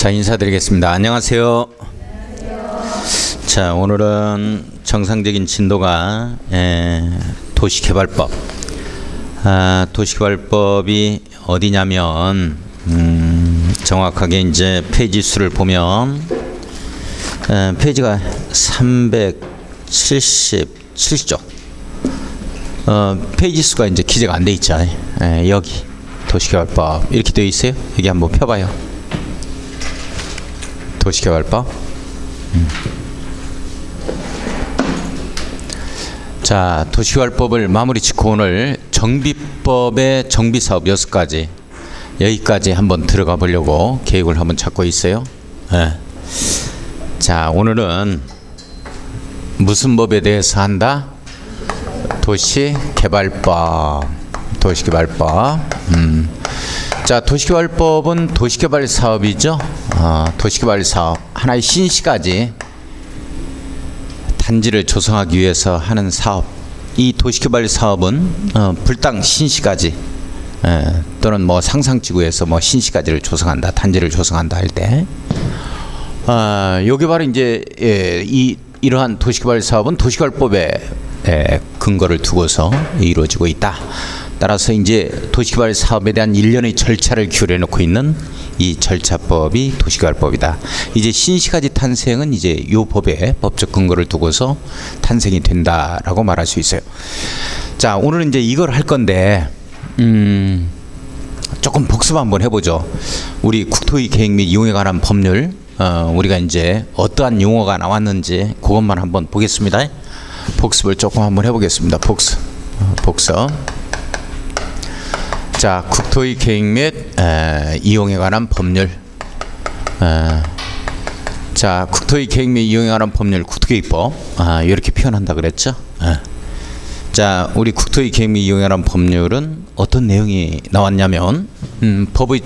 자, 인사드리겠습니다. 안녕하세요. 자, 오늘은 정상적인 진도가 도시개발법. 도시개발법이 어디냐면 정확하게 이제 페이지 수를 보면 페이지가 377쪽. 페이지 수가 이제 기재가 안 돼 있죠. 여기 도시개발법 이렇게 되어 있어요. 여기 한번 펴봐요. 도시개발법. 자, 도시개발법을 마무리 짓고 오늘 정비법의 정비사업 6가지 여기까지 한번 들어가 보려고 계획을 한번 잡고 있어요. 자, 오늘은 무슨 법에 대해서 한다? 도시개발법. 도시개발법. 자, 도시개발법은 도시개발 사업이죠. 도시개발 사업 하나의 신시가지 단지를 조성하기 위해서 하는 사업. 이 도시개발 사업은 불당 신시가지 또는 뭐 상상지구에서 뭐 신시가지를 조성한다, 단지를 조성한다 할 때, 요게 바로 이제 이러한 도시개발 사업은 도시개발법에 근거를 두고서 이루어지고 있다. 따라서 이제 도시개발 사업에 대한 일련의 절차를 규율해 놓고 있는 이 절차법이 도시개발법이다. 이제 신시가지 탄생은 이제 요 법에 법적 근거를 두고서 탄생이 된다라고 말할 수 있어요. 자, 오늘은 이제 이걸 할 건데 조금 복습 한번 해보죠. 우리 국토의 계획 및 이용에 관한 법률, 우리가 이제 어떠한 용어가 나왔는지 그것만 한번 보겠습니다. 복습을 조금 한번 해보겠습니다. 복습. 자, 국토의 계획 및 이용에 관한 법률. 자, 국토의 계획 및 이용에 관한 법률, 국토계획법. 이렇게 표현한다 그랬죠. 자, 우리 국토의 계획 및 이용에 관한 법률은 어떤 내용이 나왔냐면, 법의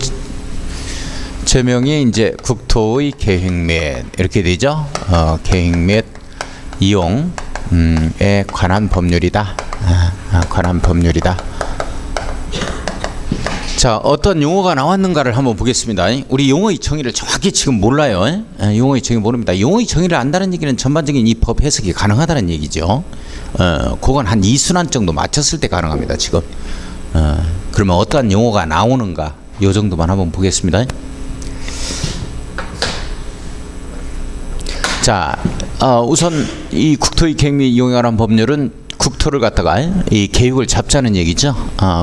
제명이 이제 국토의 계획 및 이렇게 되죠. 계획 및 이용에 관한 법률이다. 관한 법률이다. 자, 어떤 용어가 나왔는가를 한번 보겠습니다. 우리 용어의 정의를 정확히 지금 몰라요. 용어의 정의 모릅니다. 용어의 정의를 안다는 얘기는 전반적인 이 법 해석이 가능하다는 얘기죠. 그건 한 2순환 정도 맞췄을 때 가능합니다. 지금. 그러면 어떠한 용어가 나오는가, 요 정도만 한번 보겠습니다. 자, 우선 이 국토의 계획 및 이용에 관한 법률은 국토를 갖다가 이 계획을 잡자는 얘기죠.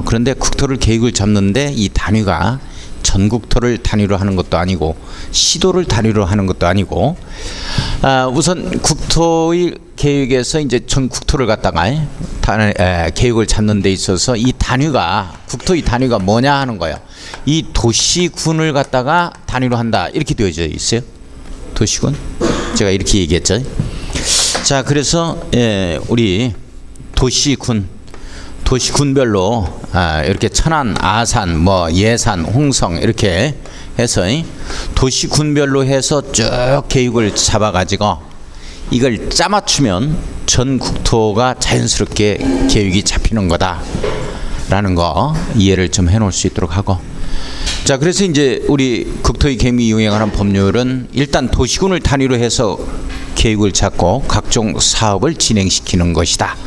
그런데 국토를 계획을 잡는데 이 단위가 전국토를 단위로 하는 것도 아니고 시도를 단위로 하는 것도 아니고, 우선 국토의 계획에서 이제 전국토를 갖다가 계획을 잡는 데 있어서 이 단위가, 국토의 단위가 뭐냐 하는 거예요. 이 도시군을 갖다가 단위로 한다 이렇게 되어져 있어요. 도시군. 제가 이렇게 얘기했죠. 자, 그래서 우리 도시군별로 이렇게 천안, 아산, 뭐 예산, 홍성 이렇게 해서 도시군별로 해서 쭉 계획을 잡아가지고 이걸 짜맞추면 전 국토가 자연스럽게 계획이 잡히는 거다라는 거 이해를 좀 해놓을 수 있도록 하고. 자, 그래서 이제 우리 국토의 계획 및 이용에 관한 법률은 일단 도시군을 단위로 해서 계획을 잡고 각종 사업을 진행시키는 것이다.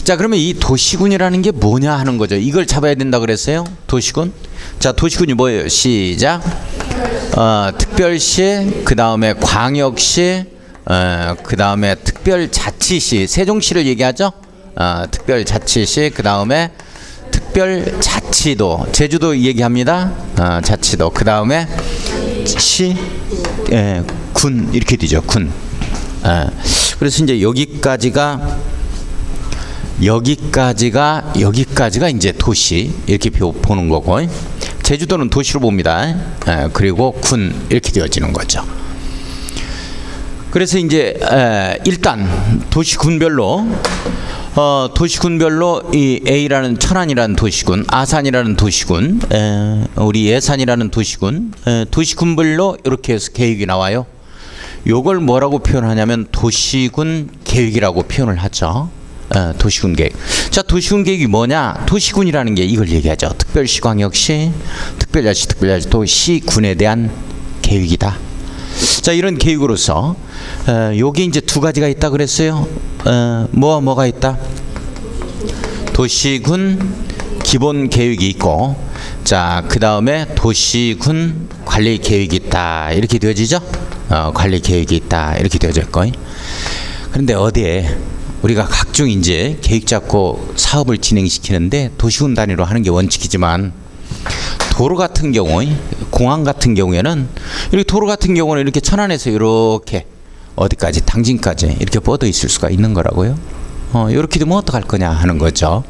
자, 그러면 이 도시군이라는 게 뭐냐 하는 거죠. 이걸 잡아야 된다 그랬어요. 도시군. 자, 도시군이 뭐예요? 시작. 특별시, 그 다음에 광역시, 그 다음에 특별자치시, 세종시를 얘기하죠. 특별자치시, 그 다음에 특별자치도, 제주도 얘기합니다. 자치도, 그 다음에 시, 군 이렇게 되죠. 군. 그래서 이제 여기까지가 이제 도시 이렇게 보는 거고, 제주도는 도시로 봅니다. 그리고 군 이렇게 되어지는 거죠. 그래서 이제 일단 도시군별로 이 A라는 천안이라는 도시군, 아산이라는 도시군, 우리 예산이라는 도시군, 도시군별로 이렇게 해서 계획이 나와요. 요걸 뭐라고 표현하냐면 도시군 계획이라고 표현을 하죠. 도시군 계획. 자, 도시군 계획이 뭐냐? 도시군이라는 게 이걸 얘기하죠. 특별시, 광역시, 특별자치, 특별자치도 시군에 대한 계획이다. 자, 이런 계획으로서 여기 이제 두 가지가 있다 그랬어요. 뭐가 있다? 도시군 기본 계획이 있고, 자, 그 다음에 도시군 관리 계획이 있다. 이렇게 되어지죠? 관리 계획이 있다. 이렇게 되어질 거예요. 그런데 어디에 우리가 각종 이제 계획 잡고 사업을 진행시키는데 도시군 단위로 하는 게 원칙이지만, 도로 같은 경우, 공항 같은 경우에는, 이렇게 도로 같은 경우는 이렇게 천안에서 이렇게 어디까지, 당진까지 이렇게 뻗어 있을 수가 있는 거라고요. 이렇게 되면 어떡할 거냐 하는 거죠.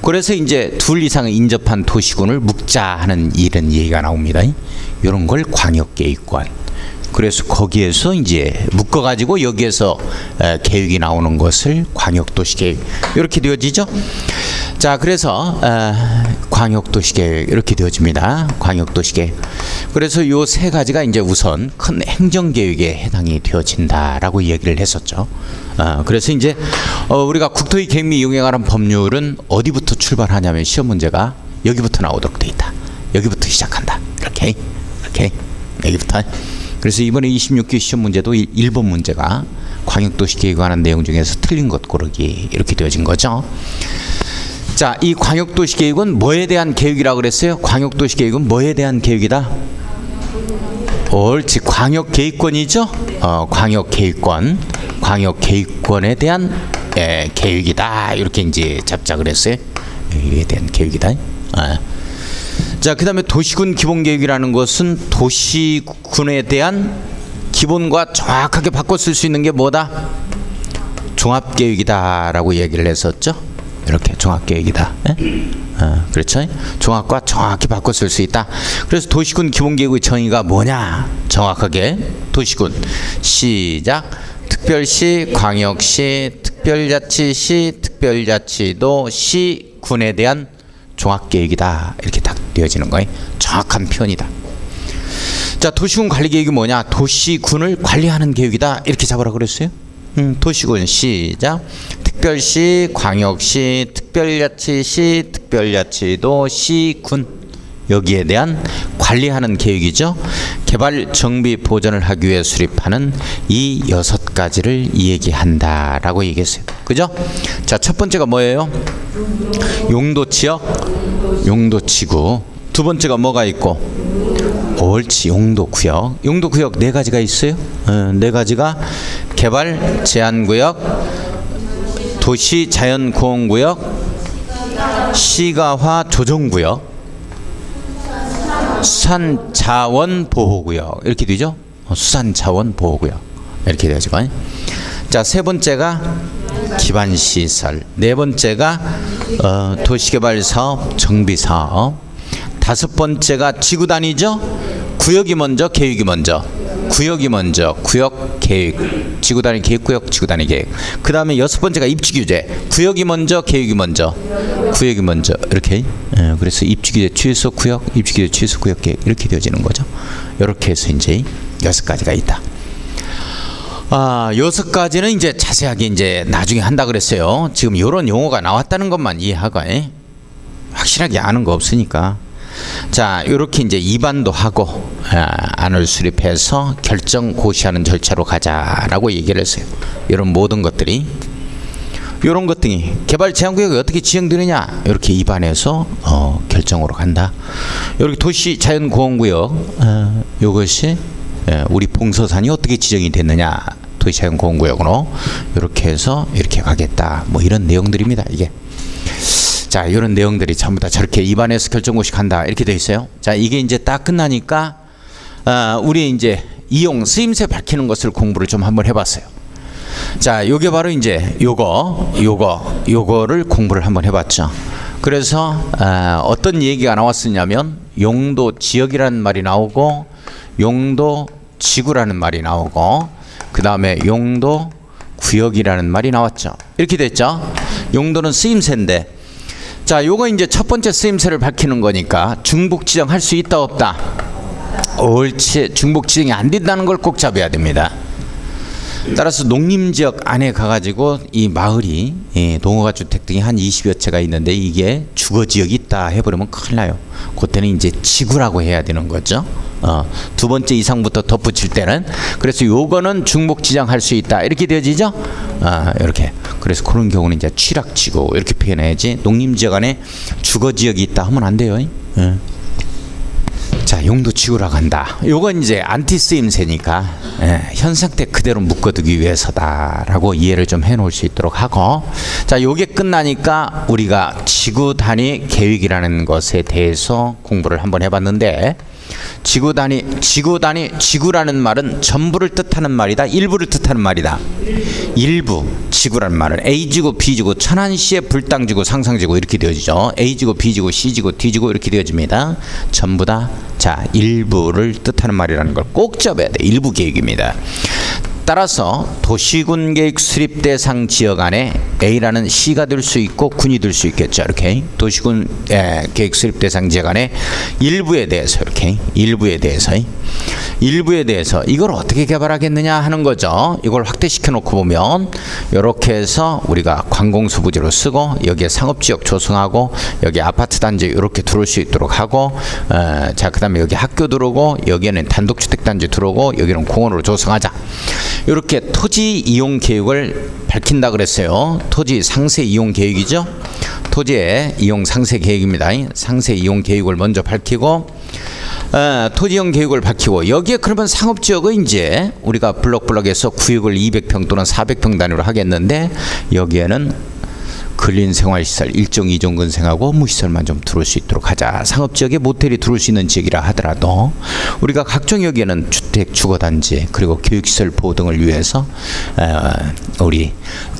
그래서 이제 둘 이상을 인접한 도시군을 묶자 하는 이런 얘기가 나옵니다. 이런 걸 광역계획관. 그래서 거기에서 이제 묶어가지고 여기에서 계획이 나오는 것을 광역도시계획 이렇게 되어지죠. 자, 그래서 광역도시계획 이렇게 되어집니다. 광역도시계획. 그래서 요 세 가지가 이제 우선 큰 행정계획에 해당이 되어진다라고 얘기를 했었죠. 그래서 이제 우리가 국토의 계획 및 이용에 관한 법률은 어디부터 출발하냐면 시험 문제가 여기부터 나오도록 돼 있다. 여기부터 시작한다. 이렇게 여기부터. 그래서 이번에 26기 시험 문제도 1번 문제가 광역도시계획에 관한 내용 중에서 틀린 것 고르기 이렇게 되어진 거죠. 자, 이 광역도시계획은 뭐에 대한 계획이라고 그랬어요? 광역도시계획은 뭐에 대한 계획이다? 옳지, 광역계획권이죠. 광역계획권에 대한 계획이다. 이렇게 이제 잡자 그랬어요. 이에 대한 계획이다. 자, 그 다음에 도시군 기본계획이라는 것은 도시군에 대한 기본과 정확하게 바꿔 쓸 수 있는 게 뭐다? 종합계획이다 라고 얘기를 했었죠. 이렇게 종합계획이다. 그렇죠? 종합과 정확히 바꿔 쓸 수 있다. 그래서 도시군 기본계획의 정의가 뭐냐? 정확하게 도시군 시작. 특별시, 광역시, 특별자치시, 특별자치도, 시, 군에 대한 종합계획이다. 이렇게 딱 되어지는 거예요. 정확한 표현이다. 자, 도시군 관리계획이 뭐냐? 도시군을 관리하는 계획이다. 이렇게 잡으라 그랬어요. 도시군 시작. 특별시, 광역시, 특별자치시, 특별자치도, 시, 군 여기에 대한 관리하는 계획이죠. 개발, 정비, 보전을 하기 위해 수립하는 이 6가지를 얘기한다라고 얘기했어요. 그죠? 자, 첫 번째가 뭐예요? 용도지역, 용도지구. 두 번째가 뭐가 있고? 옳지, 용도구역. 용도구역 4가지가 있어요. 4가지가 개발, 제한구역, 도시, 자연고원구역, 시가화, 조정구역, 수산자원보호구역 이렇게 되죠. 수산자원보호구역 이렇게 되죠. 자, 세 번째가 기반시설, 네 번째가 도시개발사업, 정비사업, 다섯 번째가 지구단위죠. 구역이 먼저, 계획이 먼저. 구역이 먼저, 구역 계획, 지구단위 계획구역, 지구단위 계획. 그 다음에 여섯 번째가 입지규제, 구역이 먼저, 계획이 먼저, 구역이 먼저 이렇게. 그래서 입지규제, 취소 구역, 입지규제, 취소 구역 계획 이렇게 되어지는 거죠. 이렇게 해서 이제 6가지가 있다. 6가지는 이제 자세하게 이제 나중에 한다 그랬어요. 지금 이런 용어가 나왔다는 것만 이해하고 확실하게 아는 거 없으니까. 자, 이렇게 이제 입안도 하고 안을 수립해서 결정 고시하는 절차로 가자라고 얘기를 했어요. 이런 모든 것들이, 이런 것들이 개발 제한구역이 어떻게 지정되느냐 이렇게 입안해서 결정으로 간다. 이렇게 도시 자연고원구역, 이것이 우리 봉서산이 어떻게 지정이 됐느냐, 도시 자연고원구역으로 이렇게 해서 이렇게 가겠다. 뭐 이런 내용들입니다. 이게. 자, 이런 내용들이 전부 다 저렇게 입안에서 결정고시 간다 이렇게 돼 있어요. 자, 이게 이제 딱 끝나니까 우리 이제 이용 쓰임새 밝히는 것을 공부를 좀 한번 해봤어요. 자, 요게 바로 이제 요거를 공부를 한번 해봤죠. 그래서 어떤 얘기가 나왔었냐면 용도 지역이라는 말이 나오고, 용도 지구라는 말이 나오고, 그 다음에 용도 구역이라는 말이 나왔죠. 이렇게 됐죠. 용도는 쓰임새인데, 자, 요거 이제 첫 번째 쓰임새를 밝히는 거니까 중복 지정할 수 있다 없다? 옳지, 중복 지정이 안 된다는 걸 꼭 잡아야 됩니다. 따라서 농림지역 안에 가가지고 이 마을이 농어가주택 등이 한 20여 채가 있는데 이게 주거지역이 있다 해버리면 큰일 나요. 그때는 이제 지구라고 해야 되는 거죠. 두 번째 이상부터 덧붙일 때는. 그래서 요거는 중복지정할 수 있다 이렇게 되어지죠. 이렇게. 그래서 그런 경우는 이제 취락지구 이렇게 표현해야지 농림지역 안에 주거지역이 있다 하면 안 돼요. 자, 용도지구라고 한다. 요건 이제 안티쓰임새니까 현 상태 그대로 묶어두기 위해서다라고 이해를 좀 해놓을 수 있도록 하고, 자, 요게 끝나니까 우리가 지구 단위 계획이라는 것에 대해서 공부를 한번 해봤는데, 지구라는 말은 전부를 뜻하는 말이다, 일부를 뜻하는 말이다. 일부. 지구라는 말은 A지구, B지구, 천안시의 불당지구, 상상지구 이렇게 되어지죠. A지구, B지구, C지구, D지구 이렇게 되어집니다. 전부 다 자, 일부를 뜻하는 말이라는 걸 꼭 잡아야 돼. 일부 계획입니다. 따라서 도시군 계획 수립 대상 지역 안에 A라는 시가 될 수 있고 군이 될 수 있겠죠. 이렇게 도시군 계획 수립 대상 지역 안에 일부에 대해서 이렇게 일부에 대해서 이걸 어떻게 개발하겠느냐 하는 거죠. 이걸 확대시켜 놓고 보면 이렇게 해서 우리가 관공서 부지로 쓰고 여기에 상업지역 조성하고 여기 아파트 단지 이렇게 들어올 수 있도록 하고, 자, 그다음에 여기 학교 들어오고 여기에는 단독주택 단지 들어오고 여기는 공원으로 조성하자. 이렇게 토지 이용 계획을 밝힌다 그랬어요. 토지 상세 이용 계획이죠. 토지의 이용 상세 계획입니다. 상세 이용 계획을 먼저 밝히고, 토지형 계획을 밝히고, 여기에 그러면 상업지역은 이제 우리가 블럭블럭에서 구역을 200평 또는 400평 단위로 하겠는데 여기에는 근린생활시설 1종 2종 근생하고 업무시설만 좀 들어올 수 있도록 하자. 상업지역에 모텔이 들어올 수 있는 지역이라 하더라도 우리가 각종 여기에는 주택, 주거단지 그리고 교육시설 보호 등을 위해서 우리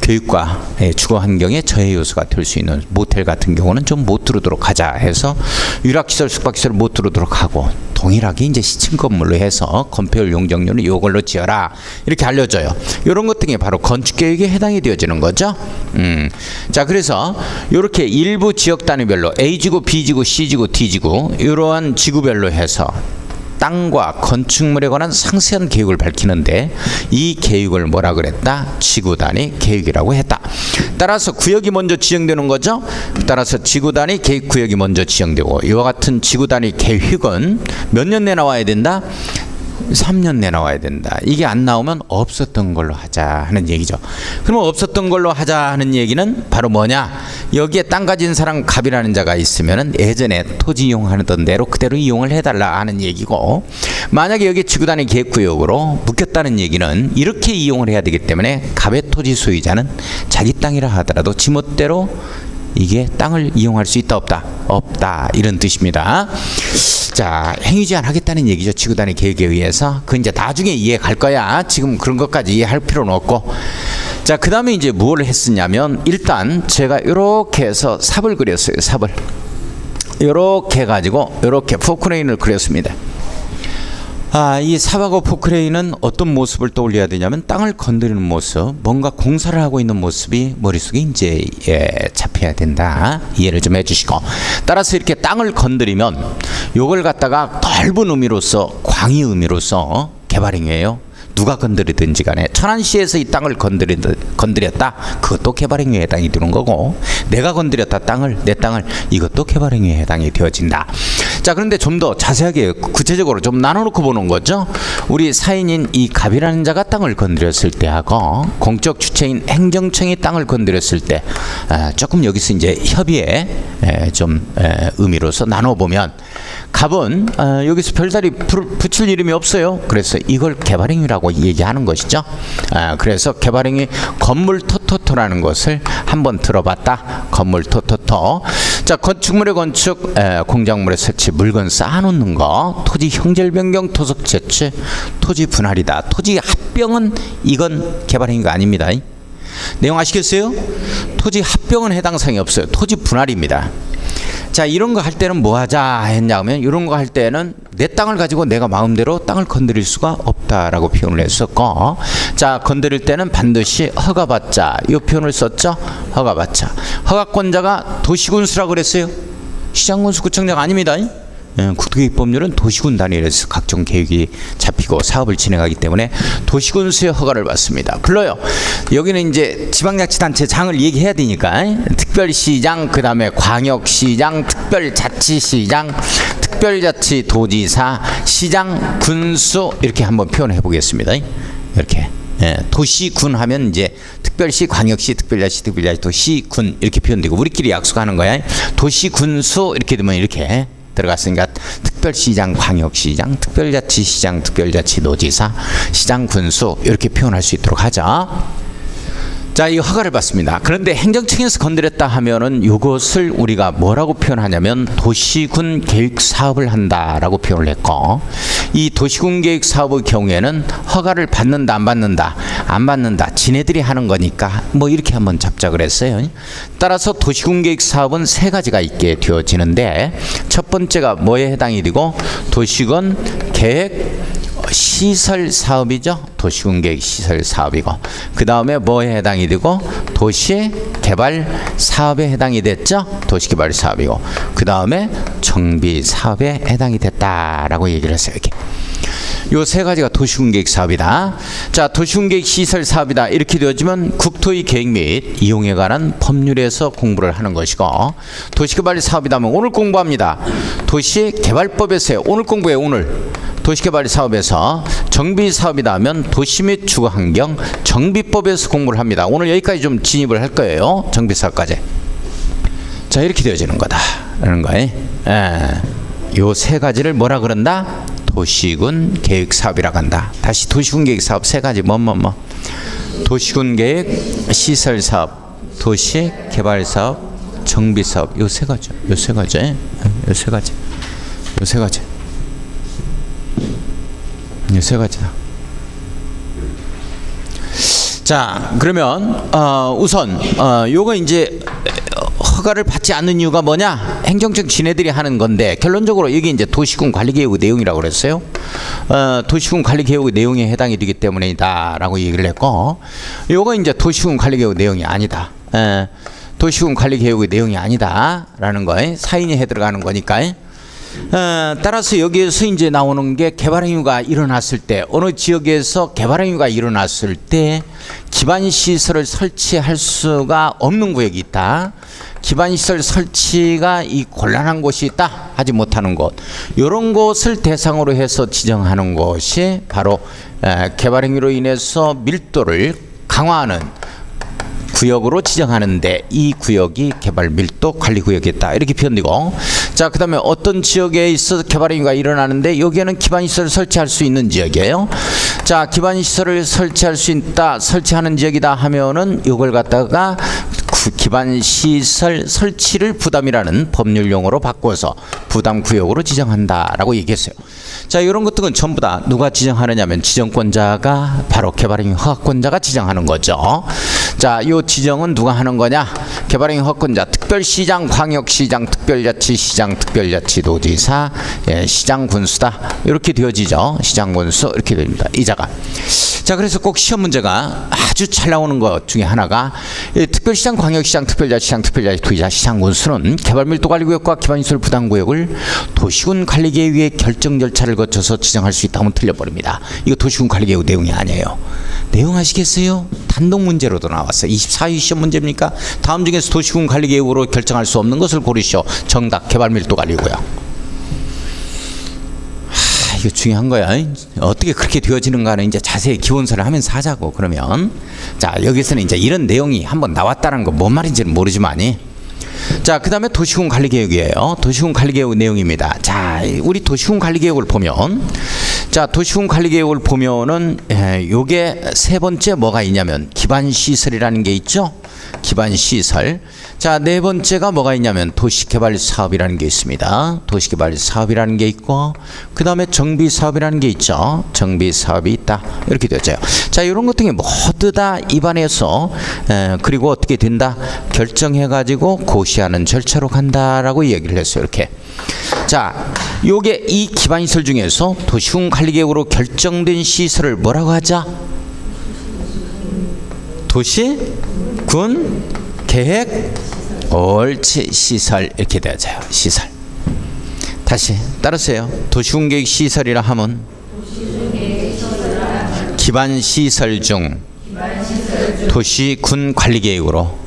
교육과 주거환경에 저해 요소가 될 수 있는 모텔 같은 경우는 좀 못 들어오도록 하자 해서 유락시설, 숙박시설 못 들어오도록 하고, 동일하게 이제 시층 건물로 해서 건폐율 용적률은 이걸로 지어라 이렇게 알려줘요. 이런 것 등이 바로 건축계획에 해당이 되어지는 거죠. 자, 그래서 이렇게 일부 지역 단위별로 A지구, B지구, C지구, D지구 이러한 지구별로 해서 땅과 건축물에 관한 상세한 계획을 밝히는데 이 계획을 뭐라 그랬다? 지구 단위 계획이라고 했다. 따라서 구역이 먼저 지정되는 거죠. 따라서 지구 단위 계획 구역이 먼저 지정되고, 이와 같은 지구 단위 계획은 몇 년 내에 나와야 된다? 3년 내에 나와야 된다. 이게 안 나오면 없었던 걸로 하자 하는 얘기죠. 그러면 없었던 걸로 하자 하는 얘기는 바로 뭐냐? 여기에 땅 가진 사람 갑이라는 자가 있으면은 예전에 토지 이용하던 대로 그대로 이용을 해달라 하는 얘기고, 만약에 여기 지구단위 계획구역으로 묶였다는 얘기는 이렇게 이용을 해야 되기 때문에 갑의 토지 소유자는 자기 땅이라 하더라도 지멋대로 이게 땅을 이용할 수 있다 없다? 없다, 이런 뜻입니다. 자, 행위제한 하겠다는 얘기죠. 지구단위 계획에 의해서. 그 이제 나중에 이해 갈 거야. 지금 그런 것까지 이해할 필요는 없고. 자, 그 다음에 이제 뭘 했었냐면, 일단 제가 이렇게 해서 삽을 그렸어요. 삽을 이렇게 해가지고 이렇게 포크레인을 그렸습니다. 이 삽하고 포크레인은 어떤 모습을 떠올려야 되냐면 땅을 건드리는 모습, 뭔가 공사를 하고 있는 모습이 머릿속에 이제 잡혀야 된다. 이해를 좀 해주시고, 따라서 이렇게 땅을 건드리면 요걸 갖다가 넓은 의미로서, 광의 의미로서 개발행위예요. 누가 건드리든지 간에 천안시에서 이 땅을 건드렸다, 그것도 개발행위에 해당이 되는 거고, 내가 건드렸다 땅을, 내 땅을, 이것도 개발행위에 해당이 되어진다. 자, 그런데 좀 더 자세하게 구체적으로 좀 나눠놓고 보는 거죠. 우리 사인인 이 갑이라는 자가 땅을 건드렸을 때하고 공적 주체인 행정청이 땅을 건드렸을 때 조금 여기서 이제 협의의 의미로서 나눠보면, 갑은 여기서 별다리 붙일 이름이 없어요. 그래서 이걸 개발행위라고 얘기하는 것이죠. 그래서 개발행위 건물 토토토라는 것을 한번 들어봤다. 건물 토토토. 자, 건축물의 건축, 공작물의 설치, 물건 쌓아놓는 거, 토지 형질 변경, 토속 채취, 토지 분할이다. 토지 합병은 이건 개발행위가 아닙니다. 내용 아시겠어요? 토지 합병은 해당 사항이 없어요. 토지 분할입니다. 자, 이런 거 할 때는 뭐 하자 했냐면, 이런 거 할 때는 내 땅을 가지고 내가 마음대로 땅을 건드릴 수가 없다라고 표현을 했었고, 자, 건드릴 때는 반드시 허가받자, 이 표현을 썼죠. 허가받자. 허가권자가 도시군수라고 그랬어요. 시장군수 구청장 아닙니다. 국토계획법률은 도시군 단위에서 각종 계획이 잡히고 사업을 진행하기 때문에 도시군 수의 허가를 받습니다. 불러요. 여기는 이제 지방자치단체장을 얘기해야 되니까 특별시장, 그 다음에 광역시장, 특별자치시장, 특별자치도지사, 시장, 군수 이렇게 한번 표현해 보겠습니다. 이렇게. 도시군 하면 이제 특별시, 광역시, 특별자치, 특별자치도시, 군 이렇게 표현되고 우리끼리 약속하는 거야. 도시군수 이렇게 되면 이렇게 들어갔으니까 특별시장, 광역시장, 특별자치시장, 특별자치도지사, 시장군수 이렇게 표현할 수 있도록 하자. 자, 이 허가를 받습니다. 그런데 행정청에서 건드렸다 하면은 이것을 우리가 뭐라고 표현하냐면 도시군 계획 사업을 한다라고 표현을 했고, 이 도시군 계획 사업의 경우에는 허가를 받는다 안 받는다, 안 받는다, 지네들이 하는 거니까 뭐 이렇게 한번 잡자 그랬어요. 따라서 도시군 계획 사업은 세 가지가 있게 되어지는데, 첫 번째가 뭐에 해당이 되고, 도시군 계획 시설 사업이죠. 도시군 계획 시설 사업이고, 그 다음에 뭐에 해당이 되고, 도시 개발 사업에 해당이 됐죠. 도시 개발 사업이고, 그 다음에 정비 사업에 해당이 됐다라고 얘기를 했어요. 이렇게. 요 세 가지가 도시군 계획 사업이다. 자, 도시군 계획 시설 사업이다 이렇게 되어지면 국토의 계획 및 이용에 관한 법률에서 공부를 하는 것이고, 도시개발 사업이다면 오늘 공부합니다. 도시개발법에서요. 오늘 공부해요. 오늘. 도시개발 사업에서 정비 사업이다 하면 도시 및 주거환경 정비법에서 공부를 합니다. 오늘 여기까지 좀 진입을 할 거예요. 정비 사업까지. 자, 이렇게 되어지는 거다 라는 거예요. 요 세 가지를 뭐라 그런다? 도시군 계획 사업이라고 한다. 다시 도시군 계획 사업 세 가지 뭐. 도시군 계획 시설 사업, 도시 개발 사업, 정비 사업. 요 세 가지. 요 세 가지. 자, 그러면 우선 요거 이제 허가를 받지 않는 이유가 뭐냐? 행정청 지네들이 하는 건데, 결론적으로 이게 이제 도시군 관리계획의 내용이라고 그랬어요. 도시군 관리계획의 내용에 해당이 되기 때문이다라고 얘기를 했고, 요거 이제 도시군 관리계획의 내용이 아니다. 도시군 관리계획의 내용이 아니다라는 거에 사인이 해 들어가는 거니까. 따라서 여기에서 이제 나오는 게 개발행위가 일어났을 때, 어느 지역에서 개발행위가 일어났을 때 기반시설을 설치할 수가 없는 구역이 있다. 기반시설 설치가 이 곤란한 곳이 있다. 하지 못하는 곳. 이런 곳을 대상으로 해서 지정하는 것이 바로 개발행위로 인해서 밀도를 강화하는 구역으로 지정하는데, 이 구역이 개발 밀도 관리 구역이다 이렇게 표현되고, 자, 그 다음에 어떤 지역에 있어서 개발행위가 일어나는데 여기에는 기반시설을 설치할 수 있는 지역이에요. 자, 기반시설을 설치할 수 있다, 설치하는 지역이다 하면은 이걸 갖다가 기반시설 설치를 부담이라는 법률 용어로 바꿔서 부담구역으로 지정한다라고 얘기했어요. 자, 이런 것들은 전부 다 누가 지정하느냐면 지정권자가 바로 개발행위 허가권자가 지정하는 거죠. 자, 이 지정은 누가 하는 거냐? 개발행위 허가권자, 특별시장, 광역시장, 특별자치시장, 특별자치도지사, 시장군수다 이렇게 되어지죠. 시장군수 이렇게 됩니다. 이자가. 자, 그래서 꼭 시험 문제가 아주 잘 나오는 것 중에 하나가 특별시장, 광역시장, 특별자치시장, 특별자치도지사, 시장군수는 개발밀도관리구역과 기반시설 부담구역을 도시군 관리계획의 결정 절차를 거쳐서 지정할 수 있다면 틀려버립니다. 이거 도시군 관리계획 내용이 아니에요. 내용 아시겠어요? 단독 문제로도 나왔어요. 24위 시험 문제입니까? 다음 중에서 도시군 관리계획으로 결정할 수 없는 것을 고르시오. 정답 개발밀도관리구역. 이거 중요한 거야. 어떻게 그렇게 되어지는가는 이제 자세히 기본서를 하면서 하자고. 그러면 자, 여기서는 이제 이런 내용이 한번 나왔다는 거 뭔 말인지는 모르지만이, 자, 그 다음에 도시군 관리계획이에요. 도시군 관리계획 내용입니다. 자, 우리 도시군 관리계획을 보면, 자, 도시군 관리계획을 보면은 요게 세 번째 뭐가 있냐면 기반시설이라는 게 있죠. 기반시설. 자, 네 번째가 뭐가 있냐면 도시개발사업이라는 게 있습니다. 도시개발사업이라는 게 있고, 그 다음에 정비사업이라는 게 있죠. 정비사업이 있다 이렇게 되어져요. 자, 이런 것 등에 모두 다 입안에서 그리고 어떻게 된다? 결정해가지고 고시하는 절차로 간다라고 얘기를 했어요. 이렇게. 자, 요게 이 기반시설 중에서 도시군 관리계획으로 결정된 시설을 뭐라고 하자? 도시군 계획 옳지 시설 이렇게 되어져요. 시설. 다시 따르세요. 도시군계획 시설이라 함은 기반 시설 중 도시군 관리계획으로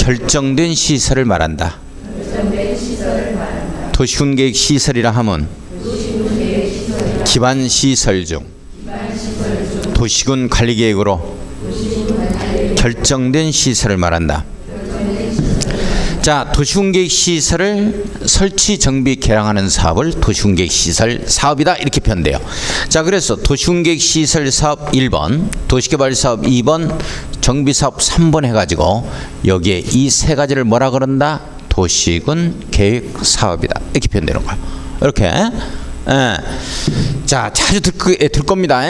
결정된 시설을 말한다. 도시군계획 시설이라 함은 기반 시설 중 도시군 관리계획으로 결정된 시설을 말한다. 자, 도시군계획 시설을 설치, 정비, 개량하는 사업을 도시군계획 시설 사업이다 이렇게 표현돼요. 자, 그래서 도시군계획 시설 사업 1번, 도시개발 사업 2번, 정비 사업 3번 해가지고 여기에 이 세 가지를 뭐라 그런다? 도시군 계획 사업이다 이렇게 표현되는 거예요. 이렇게. 자, 자주 들 겁니다.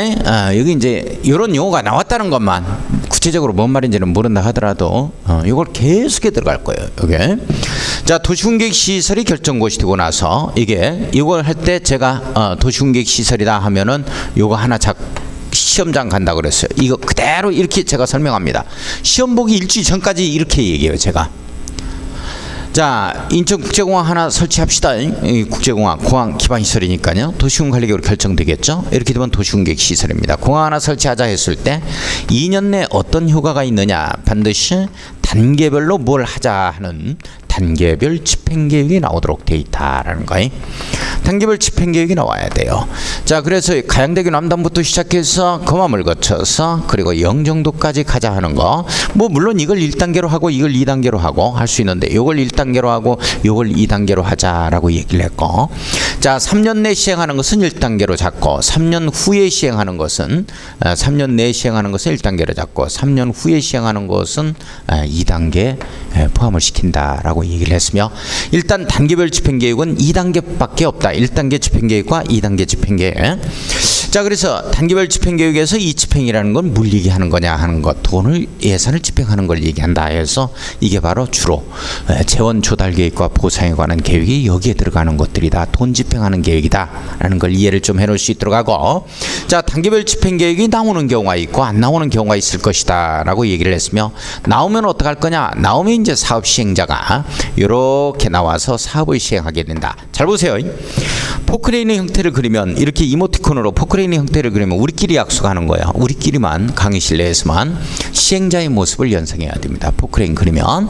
여기 이제 이런 용어가 나왔다는 것만 구체적으로 뭔 말인지는 모른다 하더라도 이걸 계속해 들어갈 거예요. 여기. 자, 도시군계획 시설이 결정고시 되고 나서 이걸 할 때 제가 도시군계획 시설이다 하면은 요거 하나 시험장 간다 그랬어요. 이거 그대로 이렇게 제가 설명합니다. 시험 보기 일주일 전까지 이렇게 얘기해요, 제가. 자, 인천국제공항 하나 설치합시다. 이 국제공항, 공항 기반시설이니까요. 도시군 관리계획으로 결정되겠죠. 이렇게 되면 도시군계획 시설입니다. 공항 하나 설치하자 했을 때 2년 내에 어떤 효과가 있느냐, 반드시 단계별로 뭘 하자 하는 단계별 집행계획이 나오도록 돼 있다라는 거예요. 단계별 집행계획이 나와야 돼요. 자, 그래서 가양대교 남단부터 시작해서 검암을 거쳐서 그리고 영종도까지 가자 하는 거, 뭐 물론 이걸 1단계로 하고 이걸 2단계로 하고 할 수 있는데 이걸 1단계로 하고 이걸 2단계로 하자라고 얘기를 했고, 자, 3년 내 시행하는 것은 1단계로 잡고 3년 후에 시행하는 것은 3년 내에 시행하는 것은 1단계로 잡고 3년 후에 시행하는 것은 2단계 포함을 시킨다라고 얘기를 했으며, 일단 단계별 집행계획은 2단계밖에 없다. 1단계 집행계획과 2단계 집행계획. 자, 그래서 단계별 집행계획에서 이 집행이라는 건 뭘 얘기하는 거냐 하는 것, 돈을 예산을 집행하는 걸 얘기한다 해서 이게 바로 주로 재원 조달 계획과 보상에 관한 계획이 여기에 들어가는 것들이다. 돈 집행하는 계획이다 라는 걸 이해를 좀 해놓을 수 있도록 하고, 자, 단계별 집행계획이 나오는 경우가 있고 안 나오는 경우가 있을 것이다 라고 얘기를 했으며, 나오면 어떡할 거냐, 나오면 이제 사업 시행자가 이렇게 나와서 사업을 시행하게 된다. 잘 보세요. 포크레인의 형태를 그리면 이렇게 이모티콘으로 포크레인의 형태를 그리면 우리끼리 약속하는 거예요. 우리끼리만, 강의실 내에서만 시행자의 모습을 연상해야 됩니다. 포크레인 그리면.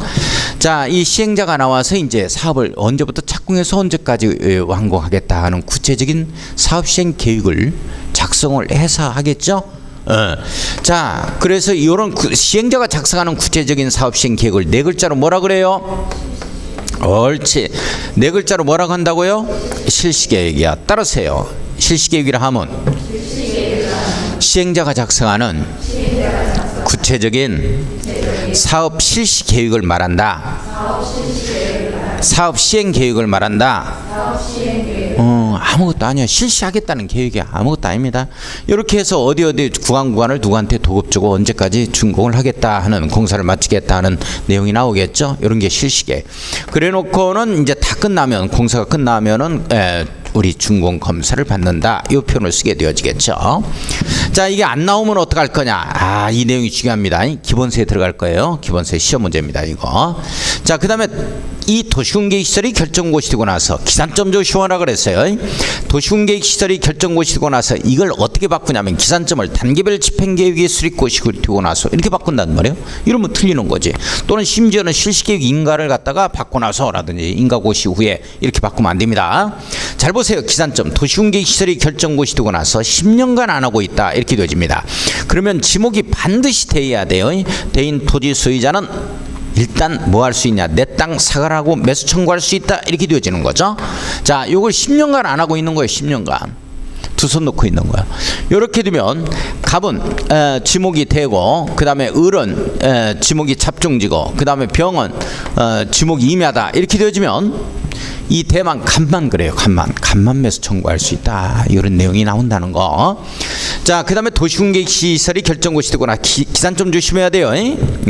자, 이 시행자가 나와서 이제 사업을 언제부터 착공해서 언제까지 완공하겠다 하는 구체적인 사업 시행 계획을 작성을 해서 하겠죠. 자, 그래서 이런 시행자가 작성하는 구체적인 사업 시행 계획을 네 글자로 뭐라 그래요? 옳지. 네 글자로 뭐라고 한다고요? 실시계획이야. 따르세요. 실시계획이라 하면 시행자가 작성하는 구체적인 사업 실시 계획을 말한다. 사업 시행 계획을 말한다. 아무것도 아니야. 실시하겠다는 계획이 아무것도 아닙니다. 이렇게 해서 어디 구간을 누구한테 도급 주고 언제까지 준공을 하겠다 하는, 공사를 마치겠다 하는 내용이 나오겠죠. 이런 게 실시계. 그래 놓고는 이제 다 끝나면, 공사가 끝나면은 우리 준공 검사를 받는다. 이 표현을 쓰게 되어지겠죠. 자, 이게 안 나오면 어떡할 거냐. 이 내용이 중요합니다. 기본세에 들어갈 거예요. 기본세 시험 문제입니다, 이거. 자, 그 다음에 이 도시군계획 시설이 결정고시 되고 나서 기산점 조심하라 그랬어요. 도시군계획 시설이 결정고시 되고 나서 이걸 어떻게 바꾸냐면 기산점을 단계별 집행계획의 수립고시 되고 나서 이렇게 바꾼단 말이에요. 이러면 틀리는 거지. 또는 심지어는 실시계획 인가를 갖다가 받고 나서라든지 인가고시 후에 이렇게 바꾸면 안 됩니다. 잘 보세요. 기산점. 도시군계획 시설이 결정고시 되고 나서 10년간 안 하고 있다. 이렇게 되어집니다. 그러면 지목이 반드시 돼야 돼요. 대인 토지 소유자는 일단 뭐 할 수 있냐, 내 땅 사과하고 매수 청구할 수 있다. 이렇게 되어지는 거죠. 자, 요걸 10년간 안 하고 있는 거예요. 10년간 두 손 놓고 있는 거예요. 이렇게 되면 갑은 지목이 되고, 그 다음에 을은 지목이 잡종지고, 그 다음에 병은 지목이 임야다. 이렇게 되어지면 이 대만 간만 그래요. 간만 매수 청구할 수 있다. 이런 내용이 나온다는 거. 자, 그 다음에 도시군계획 시설이 결정고시 되거나 기산점 조심해야 돼요.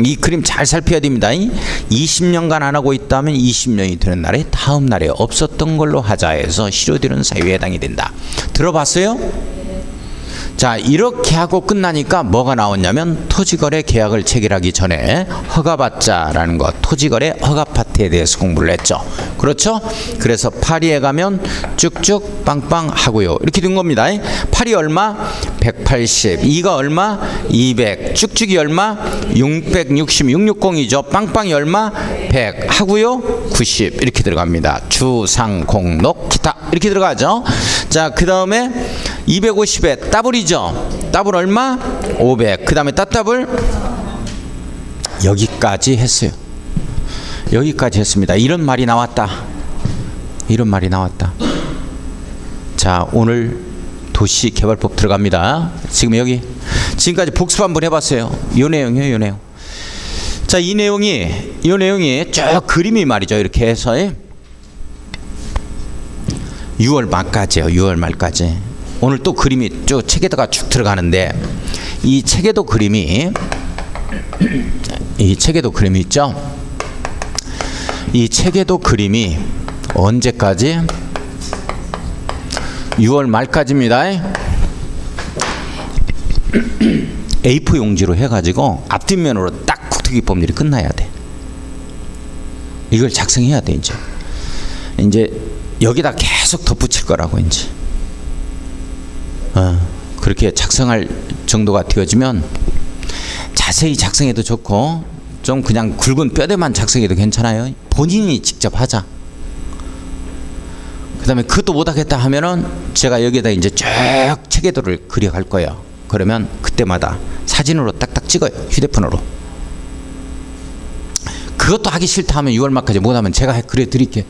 이 그림 잘 살펴야 됩니다. 20년간 안 하고 있다면 20년이 되는 날에 다음 날에 없었던 걸로 하자 해서 실효되는 사유에 해당이 된다. 들어봤어요? 자, 이렇게 하고 끝나니까 뭐가 나왔냐면 토지거래 계약을 체결하기 전에 허가받자라는 것, 토지거래 허가 파트에 대해서 공부를 했죠. 그렇죠? 그래서 파리에 가면 쭉쭉 빵빵 하고요. 이렇게 된 겁니다. 파리 얼마? 180. 이가 얼마? 200. 쭉쭉이 얼마? 660. 660이죠. 빵빵이 얼마? 100 하고요. 90 이렇게 들어갑니다. 주, 상, 공, 녹, 기타 이렇게 들어가죠. 자, 그 다음에 250에 더블이죠. 더블 얼마? 500. 그 다음에 따더블 여기까지 했어요. 여기까지 했습니다. 이런 말이 나왔다. 이런 말이 나왔다. 자, 오늘 도시개발법 들어갑니다. 지금 여기 지금까지 복습 한번 해봤어요. 이 내용이에요. 이 내용. 자, 이 내용이 쭉 그림이 말이죠. 이렇게 해서 6월 말까지요. 6월 말까지. 오늘 또 그림이 쭉 체계도가 쭉 들어가는데 이 체계도 그림이 있죠. 이 체계도 그림이 언제까지? 6월 말까지입니다. A4 용지로 해가지고 앞뒷면으로 딱 국토기 법률이 끝나야 돼. 이걸 작성해야 돼. 이제 여기다 계속 덧붙일 거라고 이제. 그렇게 작성할 정도가 되어지면 자세히 작성해도 좋고 좀 그냥 굵은 뼈대만 작성해도 괜찮아요. 본인이 직접 하자. 그 다음에 그것도 못하겠다 하면은 제가 여기에다 이제 쭉 체계도를 그려갈 거예요. 그러면 그때마다 사진으로 딱딱 찍어요. 휴대폰으로. 그것도 하기 싫다 하면 6월 말까지 못하면 제가 그려드릴게요.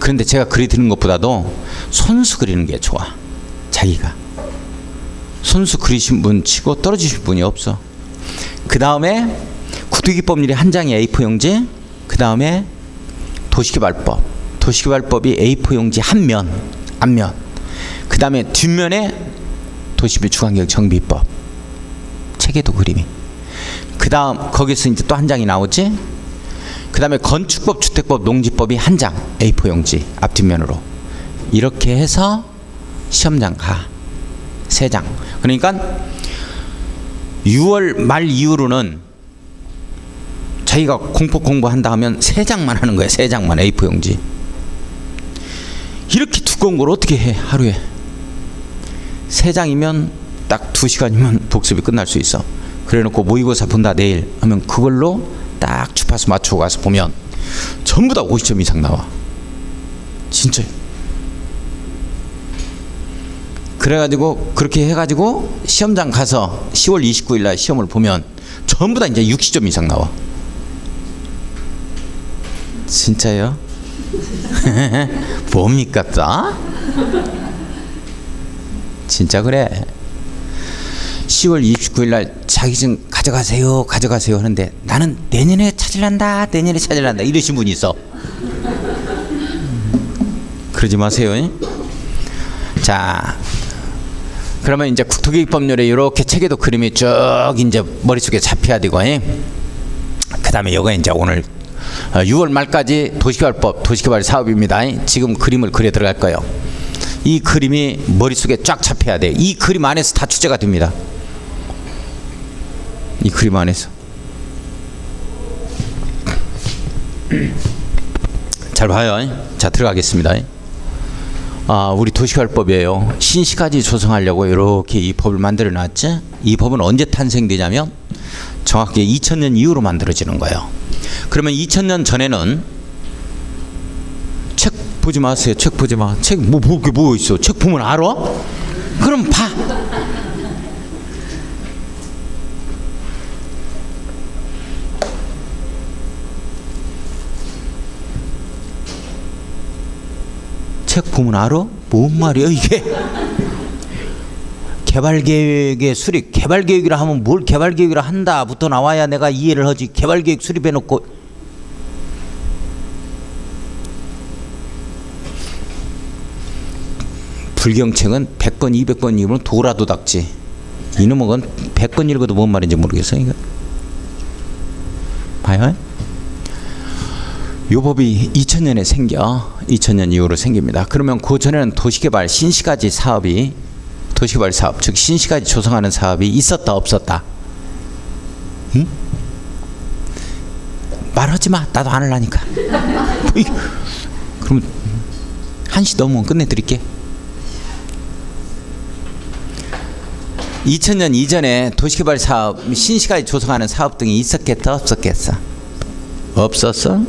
그런데 제가 그려드리는 것보다도 손수 그리는 게 좋아. 자기가. 손수 그리신 분 치고 떨어지신 분이 없어. 그 다음에 국토기법률이 한 장이 A4 용지, 그 다음에 도시개발법. 도시개발법이 A4 용지 앞면. 그 다음에 뒷면에 도시비 주관계획 정비법. 체계도 그림이. 그 다음 거기서 이제 또 한 장이 나오지. 그 다음에 건축법, 주택법, 농지법이 한 장 A4 용지 앞뒷면으로. 이렇게 해서 시험장 가. 3장. 그러니까 6월 말 이후로는 자기가 공포한다 하면 3장만 하는 거야. 3장만 A4 용지. 이렇게 두꺼운 걸 어떻게 해 하루에. 3장이면 딱 2시간이면 복습이 끝날 수 있어. 그래놓고 모의고사 본다 내일 하면 그걸로 딱 주파수 맞추고 가서 보면 전부 다 50점 이상 나와. 진짜요. 그래가지고 그렇게 해가지고 시험장 가서 10월 29일 날 시험을 보면 전부 다 이제 60점 이상 나와. 진짜요? 뭡니까 또? 진짜 그래. 10월 29일 날 자기 좀 가져가세요 하는데 나는 내년에 찾으란다 이러신 분이 있어. 그러지 마세요. 자, 그러면 이제 국토기획법률에 이렇게 체계도 그림이 쭉 이제 머릿속에 잡혀야 되고, 그 다음에 요거 이제 오늘 6월 말까지 도시개발 사업입니다. 지금 그림을 그려 들어갈 거예요. 이 그림이 머릿속에 쫙 잡혀야 돼. 이 그림 안에서 다 출제가 됩니다. 이 그림 안에서. 잘 봐요. 자, 들어가겠습니다. 우리 도시개발법이에요. 신시가지 조성하려고 이렇게 이 법을 만들어 놨지. 이 법은 언제 탄생되냐면 정확히 2000년 이후로 만들어지는 거예요. 그러면 2000년 전에는 책 보지 마세요. 책 보지 마. 책 뭐 있어. 책 보면 알아? 그럼 봐. 책 보면 알아? 뭔 말이야 이게? 개발계획의 수립. 개발계획이라 하면 뭘 개발계획이라 한다부터 나와야 내가 이해를 하지. 개발계획 수립해놓고. 불경책은 100건 200건 읽으면 도라도 닥지. 이놈은 건 100건 읽어도 뭔 말인지 모르겠어. 이거 봐요. 요 법이 2000년에 생겨. 2000년 이후로 생깁니다. 그러면 그 전에는 도시개발 신시가지 사업이 도시개발 사업, 즉 신시가지 조성하는 사업이 있었다 없었다? 응? 말하지 마. 나도 안 하려니까. 그럼 1시 넘으면 끝내드릴게. 2000년 이전에 도시개발 사업, 신시가지 조성하는 사업 등이 있었겠다 없었겠어? 없었어?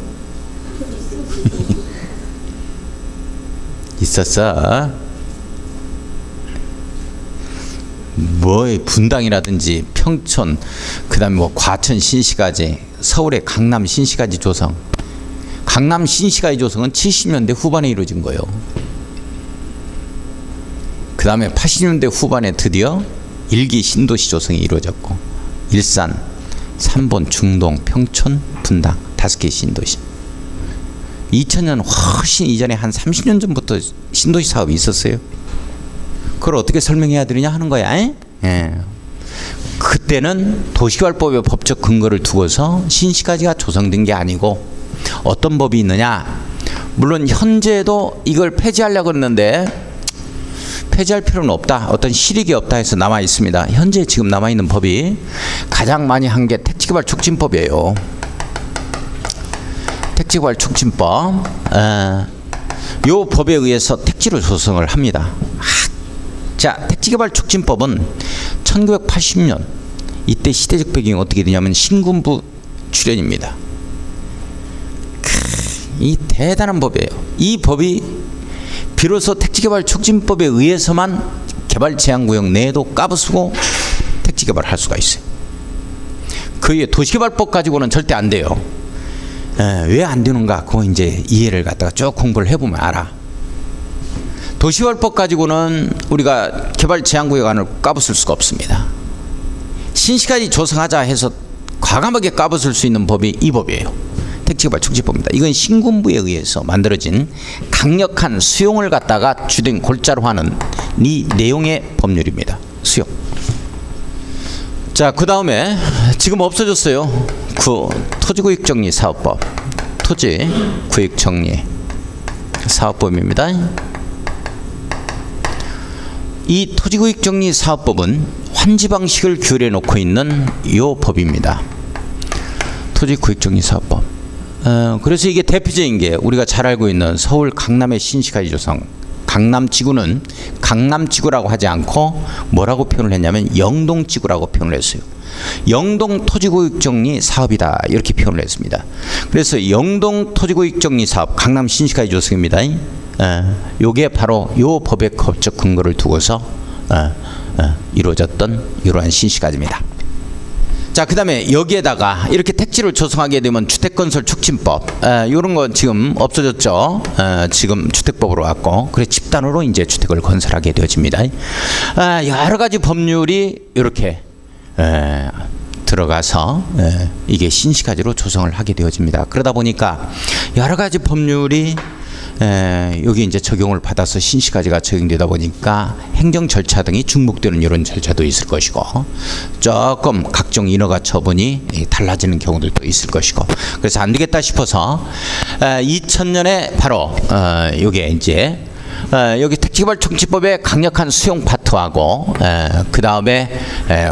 있었어. 뭐 분당이라든지 평촌, 그다음에 뭐 과천 신시가지, 서울의 강남 신시가지 조성. 강남 신시가지 조성은 70년대 후반에 이루어진 거예요. 그다음에 80년대 후반에 드디어 일기 신도시 조성이 이루어졌고, 일산, 삼본, 중동, 평촌, 분당 5개 신도시. 2000년 훨씬 이전에 한 30년 전부터 신도시 사업이 있었어요. 그걸 어떻게 설명해야 되느냐 하는 거야. 예. 그때는 도시개발법의 법적 근거를 두고서 신시가지가 조성된 게 아니고, 어떤 법이 있느냐. 물론 현재도 이걸 폐지하려고 했는데 폐지할 필요는 없다, 어떤 실익이 없다 해서 남아 있습니다. 현재 지금 남아 있는 법이 가장 많이 한 게 택지개발 촉진법이에요. 택지개발 촉진법. 요 법에 의해서 택지를 조성을 합니다. 자, 택지개발 촉진법은 1980년, 이때 시대적 배경이 어떻게 되냐면 신군부 출연입니다. 이 대단한 법이에요. 이 법이 비로소 택지개발 촉진법에 의해서만 개발 제한구역 내에도 까부수고 택지개발을 할 수가 있어요. 그 위에 도시개발법 가지고는 절대 안 돼요. 왜 안 되는가? 그거 이제 이해를 갖다가 쭉 공부를 해보면 알아. 도시개발법 가지고는 우리가 개발 제한구역 안을 까부술 수가 없습니다. 신시가지 조성하자 해서 과감하게 까부술 수 있는 법이 이 법이에요. 택지개발 촉진법입니다. 이건 신군부에 의해서 만들어진 강력한 수용을 갖다가 주된 골자로 하는 이 내용의 법률입니다. 수용. 자, 그 다음에 지금 없어졌어요. 토지구역정리 사업법. 토지구역정리 사업법입니다. 이 토지구역정리 사업법은 환지 방식을 규율해 놓고 있는 요 법입니다. 토지구역정리 사업법. 그래서 이게 대표적인 게 우리가 잘 알고 있는 서울 강남의 신시가지 조성. 강남지구는 강남지구라고 하지 않고 뭐라고 표현을 했냐면 영동지구라고 표현을 했어요. 영동 토지구역정리 사업이다, 이렇게 표현을 했습니다. 그래서 영동 토지구역정리 사업, 강남 신시가지 조성입니다. 요게 바로 요 법의 법적 근거를 두고서 이루어졌던 이러한 신시가지입니다. 자, 그 다음에 여기에다가 이렇게 택지를 조성하게 되면 주택건설 촉진법, 이런 건 지금 없어졌죠. 지금 주택법으로 왔고, 그래 집단으로 이제 주택을 건설하게 되어집니다. 여러 가지 법률이 이렇게 들어가서 이게 신시가지로 조성을 하게 되어집니다. 그러다 보니까 여러 가지 법률이 여기 이제 적용을 받아서 신시가지가 적용되다 보니까 행정 절차 등이 중복되는 이런 절차도 있을 것이고, 조금 각종 인허가 처분이 달라지는 경우들도 있을 것이고, 그래서 안 되겠다 싶어서 2000년에 바로 요게 이제 여기 택지개발 촉진법의 강력한 수용 파트하고 그 다음에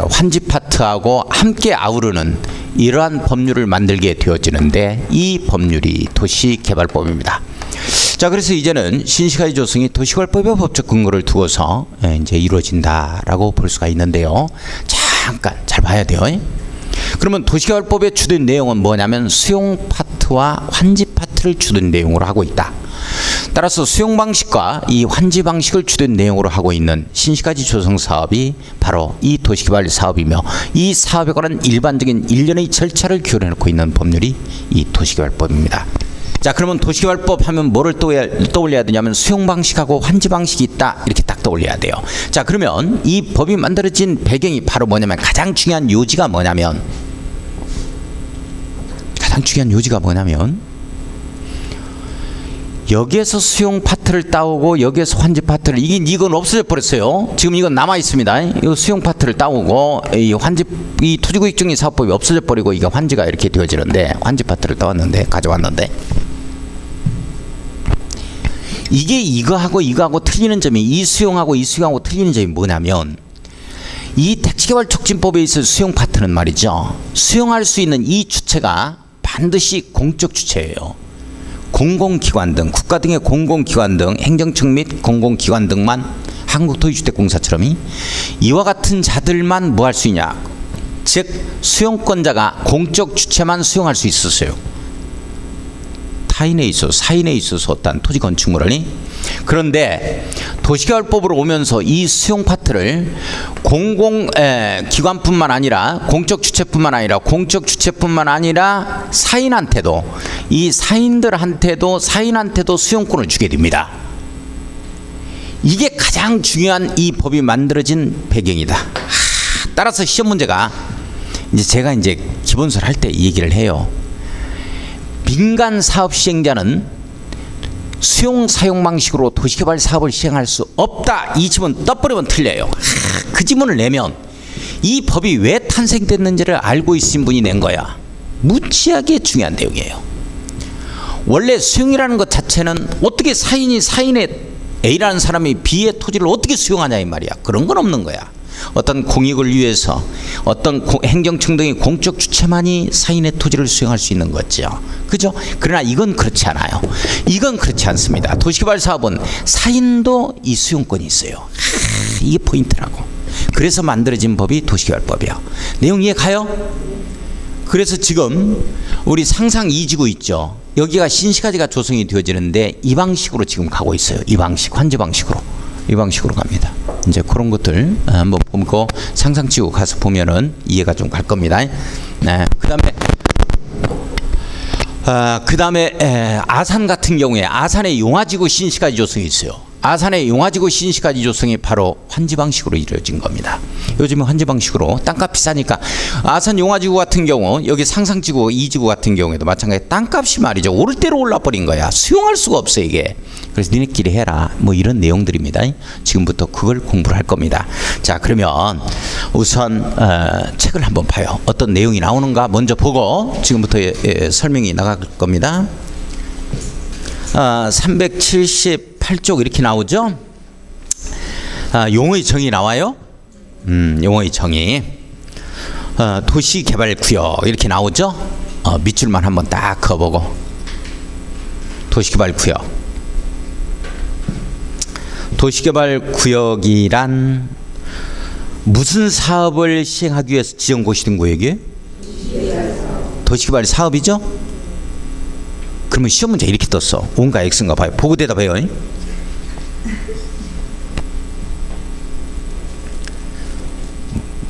환지 파트하고 함께 아우르는 이러한 법률을 만들게 되어지는데, 이 법률이 도시개발법입니다. 자, 그래서 이제는 신시가지 조성이 도시개발법의 법적 근거를 두고서 이제 이루어진다라고 볼 수가 있는데요. 잠깐 잘 봐야 돼요. 그러면 도시개발법의 주된 내용은 뭐냐면 수용 파트와 환지 파트를 주된 내용으로 하고 있다. 따라서 수용 방식과 이 환지 방식을 주된 내용으로 하고 있는 신시가지 조성 사업이 바로 이 도시개발 사업이며, 이 사업에 관한 일반적인 일련의 절차를 규율해 놓고 있는 법률이 이 도시개발법입니다. 자, 그러면 도시개발법 하면 뭐를 떠올려야 되냐면 수용 방식하고 환지 방식이 있다, 이렇게 딱 떠올려야 돼요. 자, 그러면 이 법이 만들어진 배경이 바로 뭐냐면, 가장 중요한 요지가 뭐냐면 여기에서 수용 파트를 따오고 여기에서 환지 파트를, 이건 없어져 버렸어요. 지금 이건 남아 있습니다. 이 수용 파트를 따오고 이 토지구역정리 사업법이 없어져 버리고 이게 환지가 이렇게 되어지는데, 환지 파트를 가져왔는데 이게 이거하고 틀리는 점이, 이 수용하고 이 수용하고 틀리는 점이 뭐냐면, 이 택지개발촉진법에 있을 수용 파트는 말이죠, 수용할 수 있는 이 주체가 반드시 공적 주체예요. 공공기관 등, 국가 등의 공공기관 등, 행정청 및 공공기관 등만, 한국도시주택공사처럼 이와 같은 자들만 뭐 할 수 있냐, 즉 수용권자가 공적 주체만 수용할 수 있었어요. 타인에 있어서, 사인에 있어서 어떤 토지 건축물을. 그런데 도시개발법으로 오면서 이 수용 파트를 공공기관뿐만 아니라, 공적 주체뿐만 아니라 사인한테도, 이 사인한테도 수용권을 주게 됩니다. 이게 가장 중요한 이 법이 만들어진 배경이다. 따라서 시험 문제가, 이제 제가 이제 기본서를 할 때 이 얘기를 해요. 민간 사업 시행자는 수용 사용 방식으로 도시개발 사업을 시행할 수 없다. 이 지문 떠버리면 틀려요. 그 지문을 내면 이 법이 왜 탄생됐는지를 알고 있으신 분이 낸 거야. 무지하게 중요한 내용이에요. 원래 수용이라는 것 자체는 어떻게 사인의 A라는 사람이 B의 토지를 어떻게 수용하냐 이 말이야. 그런 건 없는 거야. 어떤 공익을 위해서 어떤 행정청 등의 공적 주체만이 사인의 토지를 수용할 수 있는 거죠. 그죠? 그러나 이건 그렇지 않아요. 이건 그렇지 않습니다. 도시개발 사업은 사인도 이 수용권이 있어요. 이게 포인트라고. 그래서 만들어진 법이 도시개발법이야. 내용 이해 가요? 그래서 지금 우리 상상 2지구 있죠. 여기가 신시가지가 조성이 되어지는데 이 방식으로 지금 가고 있어요. 이 방식, 환지 방식으로. 이 방식으로 갑니다. 이제 그런 것들 한번 보고 상상지구 가서 보면은 이해가 좀 갈 겁니다. 네. 그다음에 아산 같은 경우에 아산의 용화지구 신시가지 조성이 있어요. 아산의 용화지구 신시가지 조성이 바로 환지 방식으로 이루어진 겁니다. 요즘은 환지 방식으로 땅값 비싸니까 아산 용화지구 같은 경우, 여기 상상지구 2지구 같은 경우에도 마찬가지 땅값이 말이죠, 오를 대로 올라버린 거야. 수용할 수가 없어 이게. 그래서 니네끼리 해라, 뭐 이런 내용들입니다. 지금부터 그걸 공부를 할 겁니다. 자, 그러면 우선 책을 한번 봐요. 어떤 내용이 나오는가 먼저 보고 지금부터 설명이 나갈 겁니다. 378쪽 이렇게 나오죠. 용어의 정의 나와요. 용어의 정의. 도시개발구역 이렇게 나오죠. 밑줄만 한번 딱 그어보고. 도시개발구역. 도시개발구역이란 무슨 사업을 시행하기 위해서 지정고시 된 구역이에요? 도시개발 사업이죠? 그러면 시험 문제 이렇게 떴어. O인가 X인가 봐요. 보고 대답해요.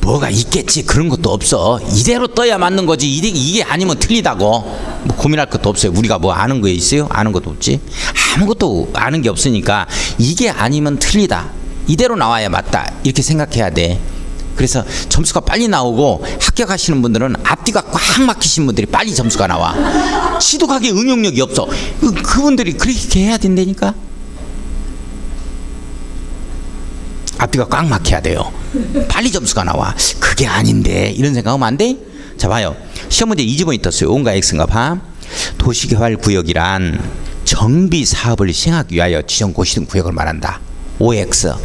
뭐가 있겠지. 그런 것도 없어. 이대로 떠야 맞는 거지. 이게 아니면 틀리다고. 뭐 고민할 것도 없어요. 우리가 뭐 아는 거에 있어요? 아는 것도 없지. 아무것도 아는 게 없으니까 이게 아니면 틀리다. 이대로 나와야 맞다. 이렇게 생각해야 돼. 그래서 점수가 빨리 나오고 합격하시는 분들은 앞뒤가 꽉 막히신 분들이 빨리 점수가 나와. 시독하게 응용력이 없어. 그분들이 그렇게 해야 된다니까. 앞뒤가 꽉 막혀야 돼요. 빨리 점수가 나와. 그게 아닌데 이런 생각하면 안 돼? 자, 봐요. 시험 문제 2지문이 떴어요. O인가 X인가 봐. 도시개발구역이란 정비 사업을 시행하기 위하여 지정고시 등 구역을 말한다. OX.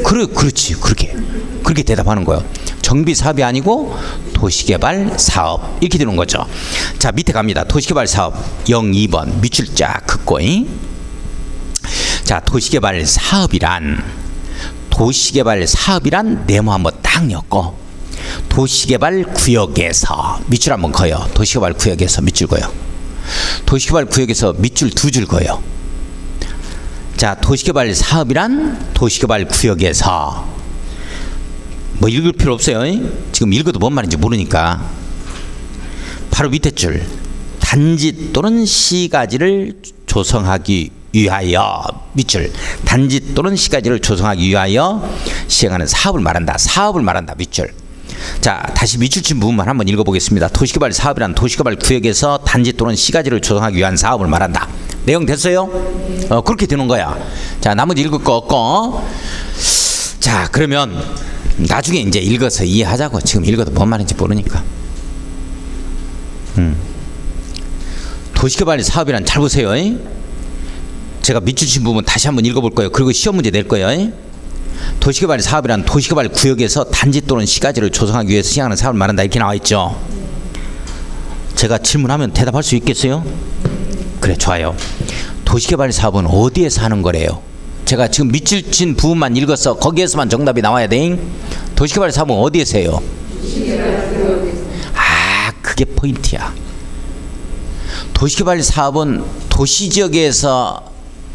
그렇지. 그렇게 대답하는 거예요. 정비 사업이 아니고 도시개발 사업 이렇게 되는 거죠. 자, 밑에 갑니다. 도시개발 사업 02번 밑줄 쫙 긋고. 자, 도시개발 사업이란 네모 한번 딱 엮고 도시개발 구역에서 밑줄 한번 그어요. 도시개발 구역에서 밑줄 그어요. 도시개발 구역에서 밑줄 두 줄 그어요. 자, 도시개발 사업이란 도시개발 구역에서 뭐 읽을 필요 없어요. 지금 읽어도 뭔 말인지 모르니까 바로 밑에 줄 단지 또는 시가지를 조성하기 위하여 밑줄 단지 또는 시가지를 조성하기 위하여 시행하는 사업을 말한다. 밑줄. 자, 다시 밑줄 친 부분만 한번 읽어보겠습니다. 도시개발 사업이란 도시개발 구역에서 단지 또는 시가지를 조성하기 위한 사업을 말한다. 내용 됐어요? 그렇게 되는 거야. 자, 나머지 읽을 거 없고. 자, 그러면 나중에 이제 읽어서 이해하자고. 지금 읽어도 뭔 말인지 모르니까. 도시개발 사업이란 잘 보세요. 제가 밑줄 친 부분 다시 한번 읽어볼 거예요. 그리고 시험 문제 낼 거예요. 도시개발 사업이란 도시개발 구역에서 단지 또는 시가지를 조성하기 위해서 시행하는 사업을 말한다 이렇게 나와 있죠. 제가 질문하면 대답할 수 있겠어요? 그래, 좋아요. 도시개발 사업은 어디에서 하는 거래요? 제가 지금 밑줄 친 부분만 읽어서 거기에서만 정답이 나와야 돼. 도시개발 사업은 어디에서 해요? 아, 그게 포인트야. 도시개발 사업은 도시지역에서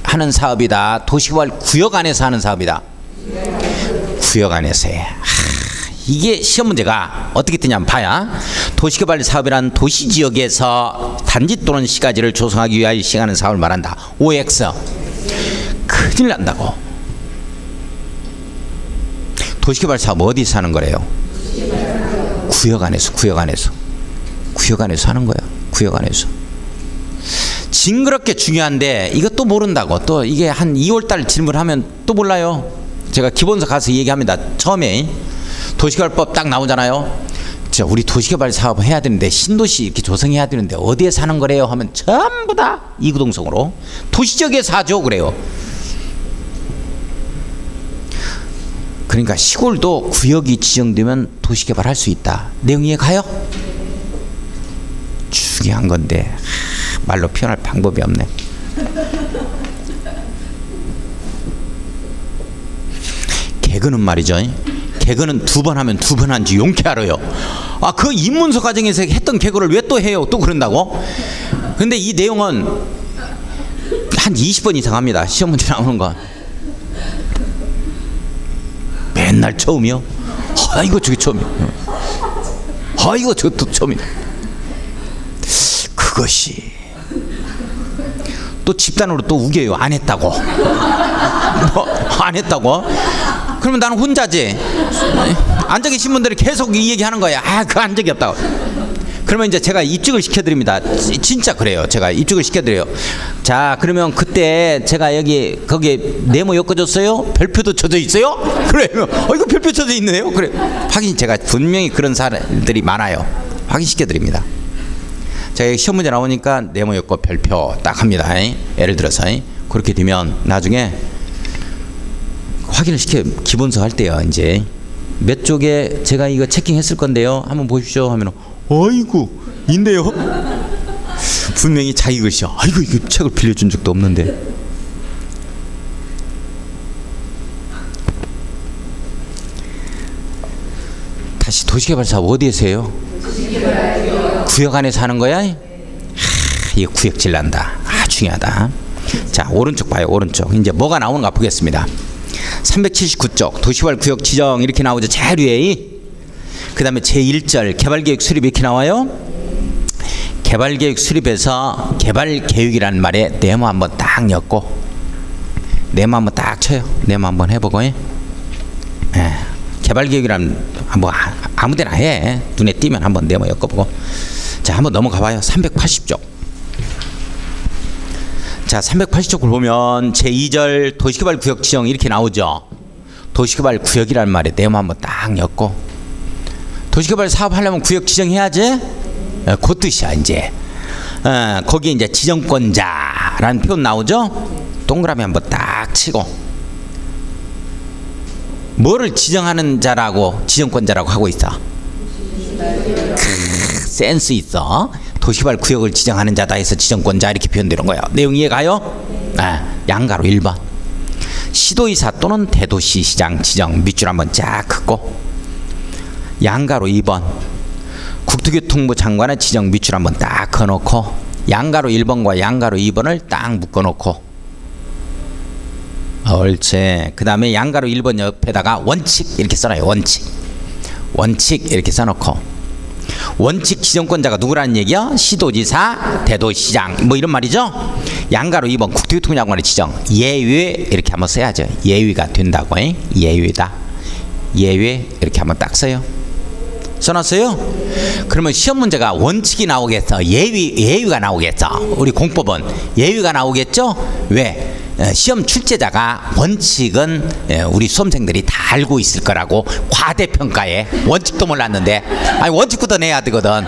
하는 사업이다. 도시개발 구역 안에서 하는 사업이다. 구역 안에서 해. 이게 시험 문제가 어떻게 뜨냐면 봐야. 도시개발 사업이란 도시지역에서 단지 또는 시가지를 조성하기 위하여 시행하는 사업을 말한다. OX. 큰일 난다고. 도시개발 사업 어디서 하는 거래요? 구역 안에서. 구역 안에서 하는 거야. 구역 안에서. 징그럽게 중요한데 이것도 모른다고. 또 이게 한 2월달 질문하면 또 몰라요. 제가 기본서 가서 얘기합니다. 처음에 도시개발법 딱 나오잖아요. 자, 우리 도시개발 사업 해야 되는데 신도시 이렇게 조성해야 되는데 어디에 사는 거래요? 하면 전부 다 이구동성으로 도시지역에서 하죠. 그래요. 그러니까 시골도 구역이 지정되면 도시개발할 수 있다. 내용 이해 가요? 중요한 건데 말로 표현할 방법이 없네. 개그는 말이죠. 개그는 두 번 하면 두 번 한지 용케 알아요. 아, 그 입문서 과정에서 했던 개그를 왜 또 해요? 또 그런다고? 근데 이 내용은 한 20번 이상 합니다. 시험 문제 나오는 건. 맨날 처음이요. 아, 이거 저게 처음이요. 아, 이거 저것도 처음이다. 그것이 또 집단으로 또 우겨요. 안 했다고. 뭐, 안 했다고? 그러면 나는 혼자지. 안 적인 신분들이 계속 이 얘기하는 거야. 아, 그거 안 적이 없다고. 그러면 이제 제가 입증을 시켜드립니다. 진짜 그래요. 제가 입증을 시켜드려요. 자, 그러면 그때 제가 여기 거기에 네모 엮어줬어요? 별표도 쳐져 있어요? 그래. 이거 별표 쳐져 있네요. 그래. 확인. 제가 분명히 그런 사람들이 많아요. 확인시켜드립니다. 제가 시험 문제 나오니까 네모 엮고 별표 딱 합니다. 예를 들어서 그렇게 되면 나중에 확인을 시켜. 기본서 할 때요. 이제 몇 쪽에 제가 이거 체킹했을 건데요. 한번 보십시오 하면 어이구 있네요. 분명히 자기 글씨야. 아이고, 이거 책을 빌려준 적도 없는데. 다시 도시개발 사업 어디에서 해요? 구역 안에서 하는 거야? 이거 구역질 난다. 아, 중요하다. 자, 오른쪽 봐요. 오른쪽. 이제 뭐가 나오는가 보겠습니다. 379쪽 도시개발 구역 지정 이렇게 나오죠. 제일 위에. 그 다음에 제1절 개발계획 수립 이렇게 나와요. 개발계획 수립에서 개발계획이라는 말에 네모 한번 딱 엮고 네모 한번 딱 쳐요. 네모 한번 해보고. 개발계획이란 뭐 아무데나 해. 눈에 띄면 한번 네모 엮어보고. 자, 한번 넘어가 봐요. 380쪽. 자, 380쪽을 보면 제2절 도시개발 구역 지정 이렇게 나오죠. 도시개발 구역이라는 말에 네모 한번 딱 엮고. 도시개발 사업 하려면 구역 지정해야지. 그 뜻이야. 이제 거기에 이제 지정권자라는 표현 나오죠. 동그라미 한번 딱 치고 뭐를 지정하는 자라고 지정권자라고 하고 있어. 센스 있어. 도시개발 구역을 지정하는 자다 해서 지정권자 이렇게 표현되는 거예요. 내용 이해 가요? 양가로 1번 시도의사 또는 대도시시장 지정 밑줄 한번 쫙 긋고, 양가로 2번 국토교통부 장관의 지정 밑줄 한번 딱 그어놓고, 양가로 1번과 양가로 2번을 딱 묶어놓고, 옳지. 그 다음에 양가로 1번 옆에다가 원칙 이렇게 써놔요. 원칙 이렇게 써놓고, 원칙 지정권자가 누구라는 얘기야? 시도지사, 대도시장 뭐 이런 말이죠. 양가로 2번 국토교통부 장관의 지정 예외 이렇게 한번 써야죠. 예외가 된다고. 예외다. 예외 이렇게 한번 딱 써요. 써놨어요? 그러면 시험 문제가 원칙이 나오겠어? 예외가 나오겠어? 우리 공법은 예외가 나오겠죠? 왜? 시험 출제자가 원칙은 우리 수험생들이 다 알고 있을 거라고 과대평가에 원칙도 몰랐는데, 아니 원칙부터 내야 되거든.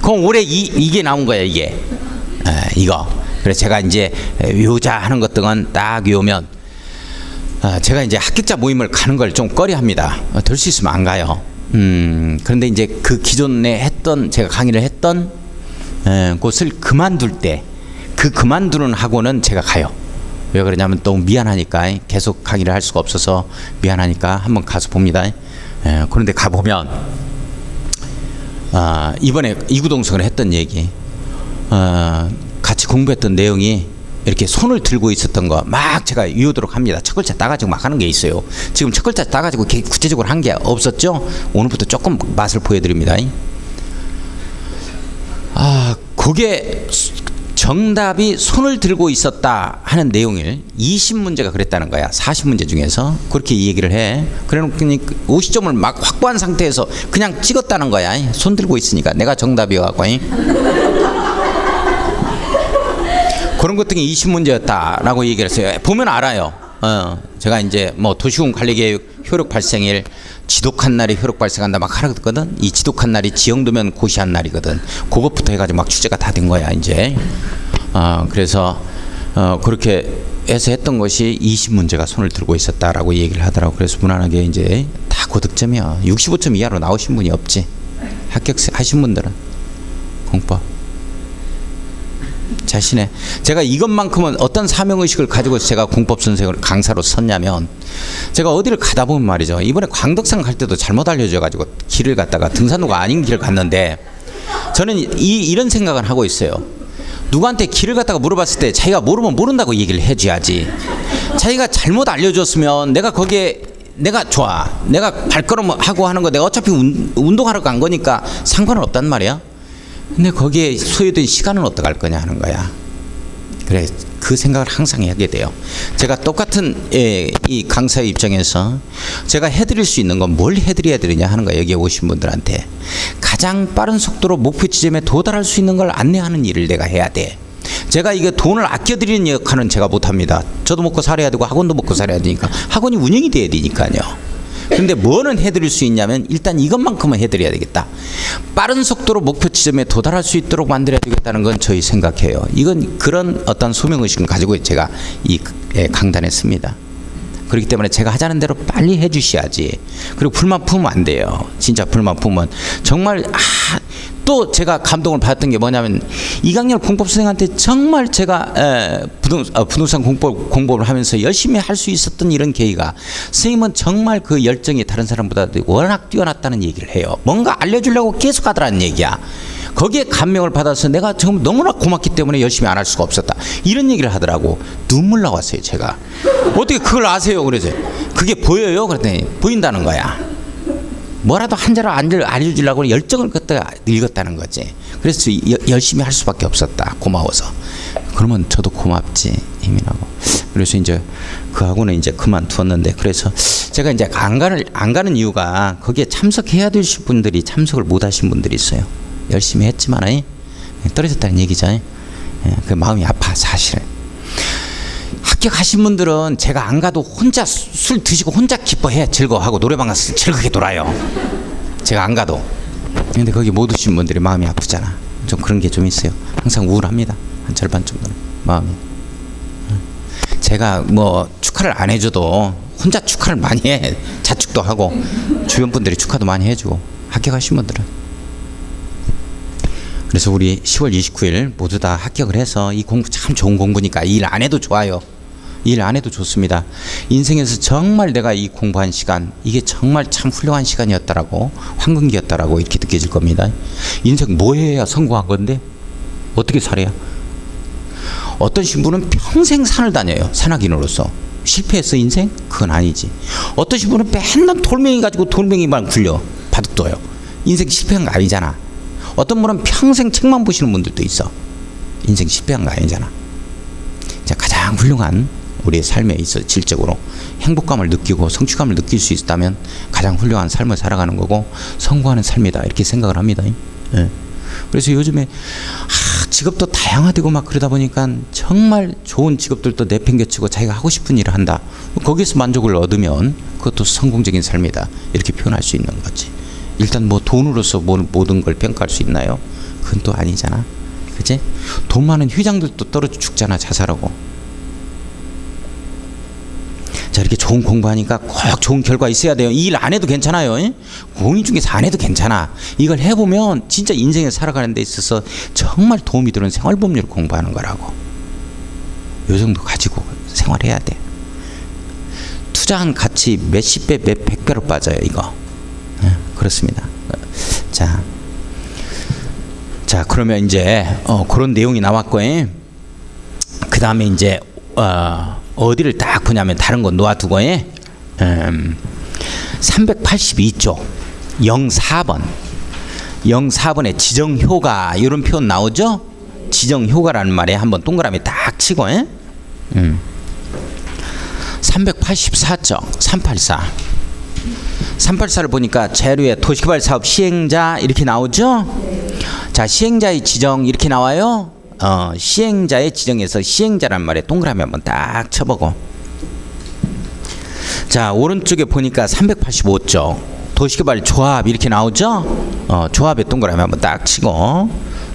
그럼 올해 이게 나온 거야. 이게 이거. 그래서 제가 이제 요자 하는 것 등은 딱 요면 제가 이제 합격자 모임을 가는 걸 좀 꺼려합니다. 될 수 있으면 안 가요. 그런데 이제 그 기존에 했던 제가 강의를 했던 곳을 그만둘 때 그 그만두는 학원은 제가 가요. 왜 그러냐면 너무 미안하니까 계속 강의를 할 수가 없어서 미안하니까 한번 가서 봅니다. 그런데 가보면 이번에 이구동성을 했던 얘기 같이 공부했던 내용이 이렇게 손을 들고 있었던 거 막 제가 유효도록 합니다. 첫 글자 따가지고 막 하는 게 있어요. 지금 첫 글자 따가지고 구체적으로 한 게 없었죠? 오늘부터 조금 맛을 보여드립니다. 그게 정답이 손을 들고 있었다 하는 내용을 20문제가 그랬다는 거야. 40문제 중에서 그렇게 얘기를 해. 그래놓고 50점을 막 확보한 상태에서 그냥 찍었다는 거야. 손 들고 있으니까 내가 정답이어갖고. 그런 것 등이 20문제였다라고 얘기를 했어요. 보면 알아요. 제가 이제 뭐 도시군 관리계획 효력 발생일 지독한 날이 효력 발생한다 막 하거든. 이 지독한 날이 지형도면 고시한 날이거든. 그것부터 해가지고 막 주제가 다 된 거야 이제. 그래서 그렇게 해서 했던 것이 20문제가 손을 들고 있었다라고 얘기를 하더라고. 그래서 무난하게 이제 다 고득점이야. 65점 이하로 나오신 분이 없지. 합격하신 분들은 공법. 자신의 제가 이것만큼은 어떤 사명의식을 가지고 제가 공법 선생을 강사로 섰냐면 제가 어디를 가다 보면 말이죠. 이번에 광덕산 갈 때도 잘못 알려져 가지고 길을 갔다가 등산로가 아닌 길을 갔는데 저는 이런 생각을 하고 있어요. 누구한테 길을 갖다가 물어봤을 때 자기가 모르면 모른다고 얘기를 해줘야지. 자기가 잘못 알려줬으면 내가 거기에 내가 좋아. 내가 발걸음하고 하는 거 내가 어차피 운동하러 간 거니까 상관은 없단 말이야. 근데 거기에 소요된 시간은 어떡할 거냐 하는 거야. 그래 그 생각을 항상 하게 돼요. 제가 똑같은 이 강사의 입장에서 제가 해드릴 수 있는 건 뭘 해드려야 되느냐 하는 거야. 여기에 오신 분들한테 가장 빠른 속도로 목표 지점에 도달할 수 있는 걸 안내하는 일을 내가 해야 돼. 제가 이게 돈을 아껴드리는 역할은 제가 못합니다. 저도 먹고 살아야 되고 학원도 먹고 살아야 되니까 학원이 운영이 돼야 되니까요. 근데 뭐는 해드릴 수 있냐면 일단 이것만큼은 해드려야 되겠다. 빠른 속도로 목표 지점에 도달할 수 있도록 만들어야 되겠다는 건 저희 생각해요. 이건 그런 어떤 소명의식을 가지고 제가 이 강단에 씁니다. 그렇기 때문에 제가 하자는 대로 빨리 해주셔야지. 그리고 불만 품으면 안 돼요. 진짜 불만 품으면 정말 또 제가 감동을 받았던 게 뭐냐면 이강렬 공법 선생한테 정말 제가 부동산 공법을 하면서 열심히 할 수 있었던 이런 계기가 선생님은 정말 그 열정이 다른 사람보다 워낙 뛰어났다는 얘기를 해요. 뭔가 알려주려고 계속 하더라는 얘기야. 거기에 감명을 받아서 내가 정말 너무나 고맙기 때문에 열심히 안 할 수가 없었다. 이런 얘기를 하더라고. 눈물 나왔어요 제가. 어떻게 그걸 아세요? 그래서 그게 보여요? 그랬더니 보인다는 거야. 뭐라도 한자로 알려주려고 열정을 갖다가 늙었다는 거지. 그래서 열심히 할 수밖에 없었다. 고마워서. 그러면 저도 고맙지. 힘이 나고. 그래서 이제 그 학원은 이제 그만두었는데 그래서 제가 이제 안 가는 이유가 거기에 참석해야 되실 분들이 참석을 못 하신 분들이 있어요. 열심히 했지만 떨어졌다는 얘기죠. 그 마음이 아파 사실은. 합격하신 분들은 제가 안 가도 혼자 술 드시고 혼자 기뻐해. 즐거워하고 노래방 가서 즐겁게 놀아요. 제가 안 가도. 근데 거기 못 오신 분들이 마음이 아프잖아. 좀 그런 게 좀 있어요. 항상 우울합니다. 한 절반 정도는 마음이. 제가 뭐 축하를 안 해줘도 혼자 축하를 많이 해. 자축도 하고 주변 분들이 축하도 많이 해주고 합격하신 분들은. 그래서 우리 10월 29일 모두 다 합격을 해서 이 공부 참 좋은 공부니까 일 안 해도 좋아요. 일 안 해도 좋습니다. 인생에서 정말 내가 이 공부한 시간 이게 정말 참 훌륭한 시간이었다라고 황금기였다라고 이렇게 느껴질 겁니다. 인생 뭐 해야 성공한 건데 어떻게 살아야? 어떤 신부는 평생 산을 다녀요. 산악인으로서. 실패했어 인생? 그건 아니지. 어떤 신부는 맨날 돌멩이 가지고 돌멩이만 굴려 바둑둬요. 인생 실패한 거 아니잖아. 어떤 분은 평생 책만 보시는 분들도 있어. 인생 실패한 거 아니잖아. 가장 훌륭한 우리의 삶에 있어 질적으로 행복감을 느끼고 성취감을 느낄 수 있다면 가장 훌륭한 삶을 살아가는 거고 성공하는 삶이다 이렇게 생각을 합니다. 그래서 요즘에 직업도 다양화되고 막 그러다 보니까 정말 좋은 직업들도 내팽개치고 자기가 하고 싶은 일을 한다. 거기에서 만족을 얻으면 그것도 성공적인 삶이다 이렇게 표현할 수 있는 거지. 일단 뭐 돈으로서 모든 걸 평가할 수 있나요? 그건 또 아니잖아. 그치? 돈 많은 회장들도 떨어져 죽잖아, 자살하고. 자, 이렇게 좋은 공부하니까 꼭 좋은 결과 있어야 돼요. 이 일 안 해도 괜찮아요. 공인중개사 안 해도 괜찮아. 이걸 해보면 진짜 인생에 살아가는 데 있어서 정말 도움이 되는 생활법률 공부하는 거라고. 요 정도 가지고 생활해야 돼. 투자한 가치 몇십 배, 몇백 배로 빠져요, 이거. 그렇습니다. 자, 그러면 이제 그런 내용이 나왔고, 그 다음에 이제 어디를 딱 보냐면 다른 거 놓아두고 382조 04번 04번에 지정효과 이런 표현 나오죠? 지정효과라는 말에 한번 동그라미 딱 치고 384조 384를 보니까 재료의 도시개발사업 시행자 이렇게 나오죠? 자, 시행자의 지정 이렇게 나와요. 시행자의 지정에서 시행자란 말에 동그라미 한번 딱 쳐보고, 자, 오른쪽에 보니까 385조 도시개발 조합 이렇게 나오죠? 조합에 동그라미 한번 딱 치고,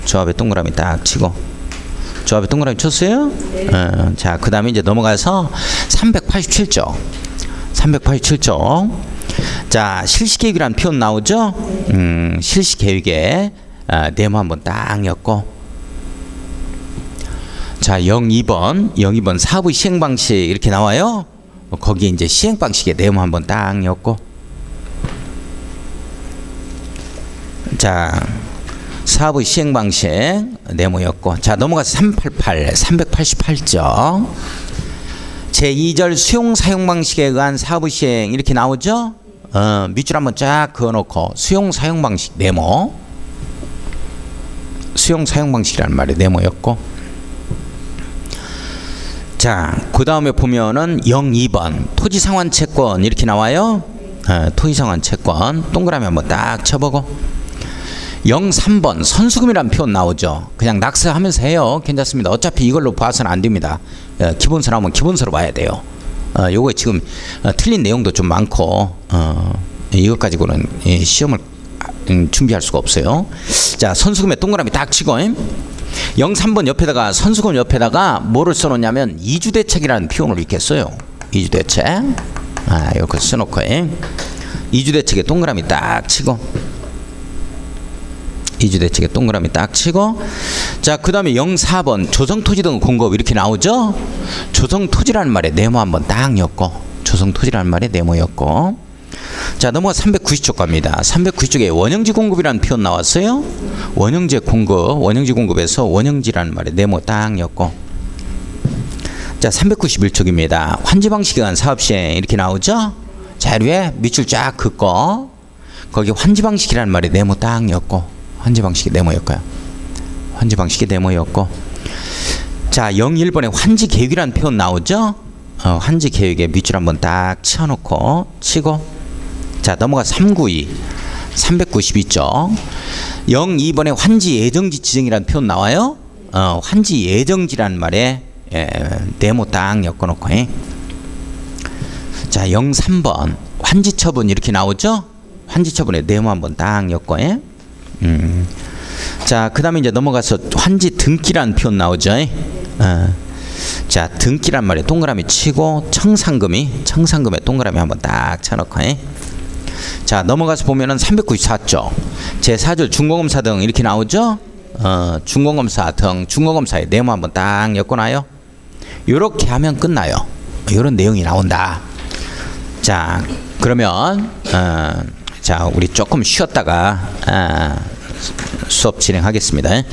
조합에 동그라미 딱 치고, 조합에 동그라미 쳤어요? 자, 그 다음에 이제 넘어가서 387조 387조 자, 실시계획이라는 표현 나오죠? 실시계획에 네모 한번 딱 엮고, 자, 02번 사부 시행 방식 이렇게 나와요. 거기에 이제 시행 방식에 네모 한번 딱 엮고, 자, 사부 시행 방식 네모 엮고, 자, 넘어가서 388조 제2절 수용 사용 방식에 의한 사부 시행 이렇게 나오죠. 밑줄 한번 쫙 그어놓고 수용 사용 방식 네모, 수용 사용 방식이라는 말에 네모였고, 자, 그 다음에 보면은 02번 토지상환 채권 이렇게 나와요. 토지상환 채권 동그라미 한번 딱 쳐보고, 03번 선수금이라는 표현 나오죠. 그냥 낙서하면서 해요. 괜찮습니다. 어차피 이걸로 봐서는 안 됩니다. 기본서 나오면 기본서로 봐야 돼요. 요거 지금 틀린 내용도 좀 많고, 이것 가지고는 시험을 준비할 수가 없어요. 자, 선수금에 동그라미 딱 치고, 03번 옆에다가 선수금 옆에다가 뭐를 써놓냐면 이주대책이라는 표현을 이렇게 써요. 이주대책. 이렇게 써놓고 이주대책에 동그라미 딱 치고, 이주대책에 동그라미 딱 치고, 자, 그 다음에 04번 조성토지 등 공급 이렇게 나오죠. 조성토지라는 말에 네모 한번 딱 엮고, 조성토지라는 말에 네모 엮고, 자, 넘어가 390쪽 갑니다. 390쪽에 원형지 공급이라는 표현 나왔어요. 원형지 공급, 원형지 공급에서 원형지라는 말에 네모 딱 엮고, 자, 391쪽입니다. 환지 방식에 의한 사업 시행 이렇게 나오죠. 자료에 밑줄 쫙 긋고, 거기 환지 방식이라는 말에 네모 딱 엮고, 환지 방식에 네모 엮어요. 환지 방식에 네모 엮고, 자, 01번에 환지 계획이라는 표현 나오죠. 환지 계획에 밑줄 한번 딱 치워놓고 치고, 자, 넘어가 392쪽 02번에 환지 예정지 지정이라는 표현 나와요. 환지 예정지라는 말에 네모 딱 엮어놓고, 자, 03번 환지 처분 이렇게 나오죠. 환지 처분에 네모 한번 딱 엮고, 자, 그 다음에 이제 넘어가서 환지 등기라는 표현 나오죠. 자, 등기란 말에 동그라미 치고, 청산금에 동그라미 한번 딱 쳐놓고, 자, 넘어가서 보면은 394쪽 제4절 중공검사 등 이렇게 나오죠. 중공검사 등 중공검사에 네모 한번 딱 엮어놔요. 요렇게 하면 끝나요. 요런 내용이 나온다. 자, 그러면 자, 우리 조금 쉬었다가 수업 진행하겠습니다.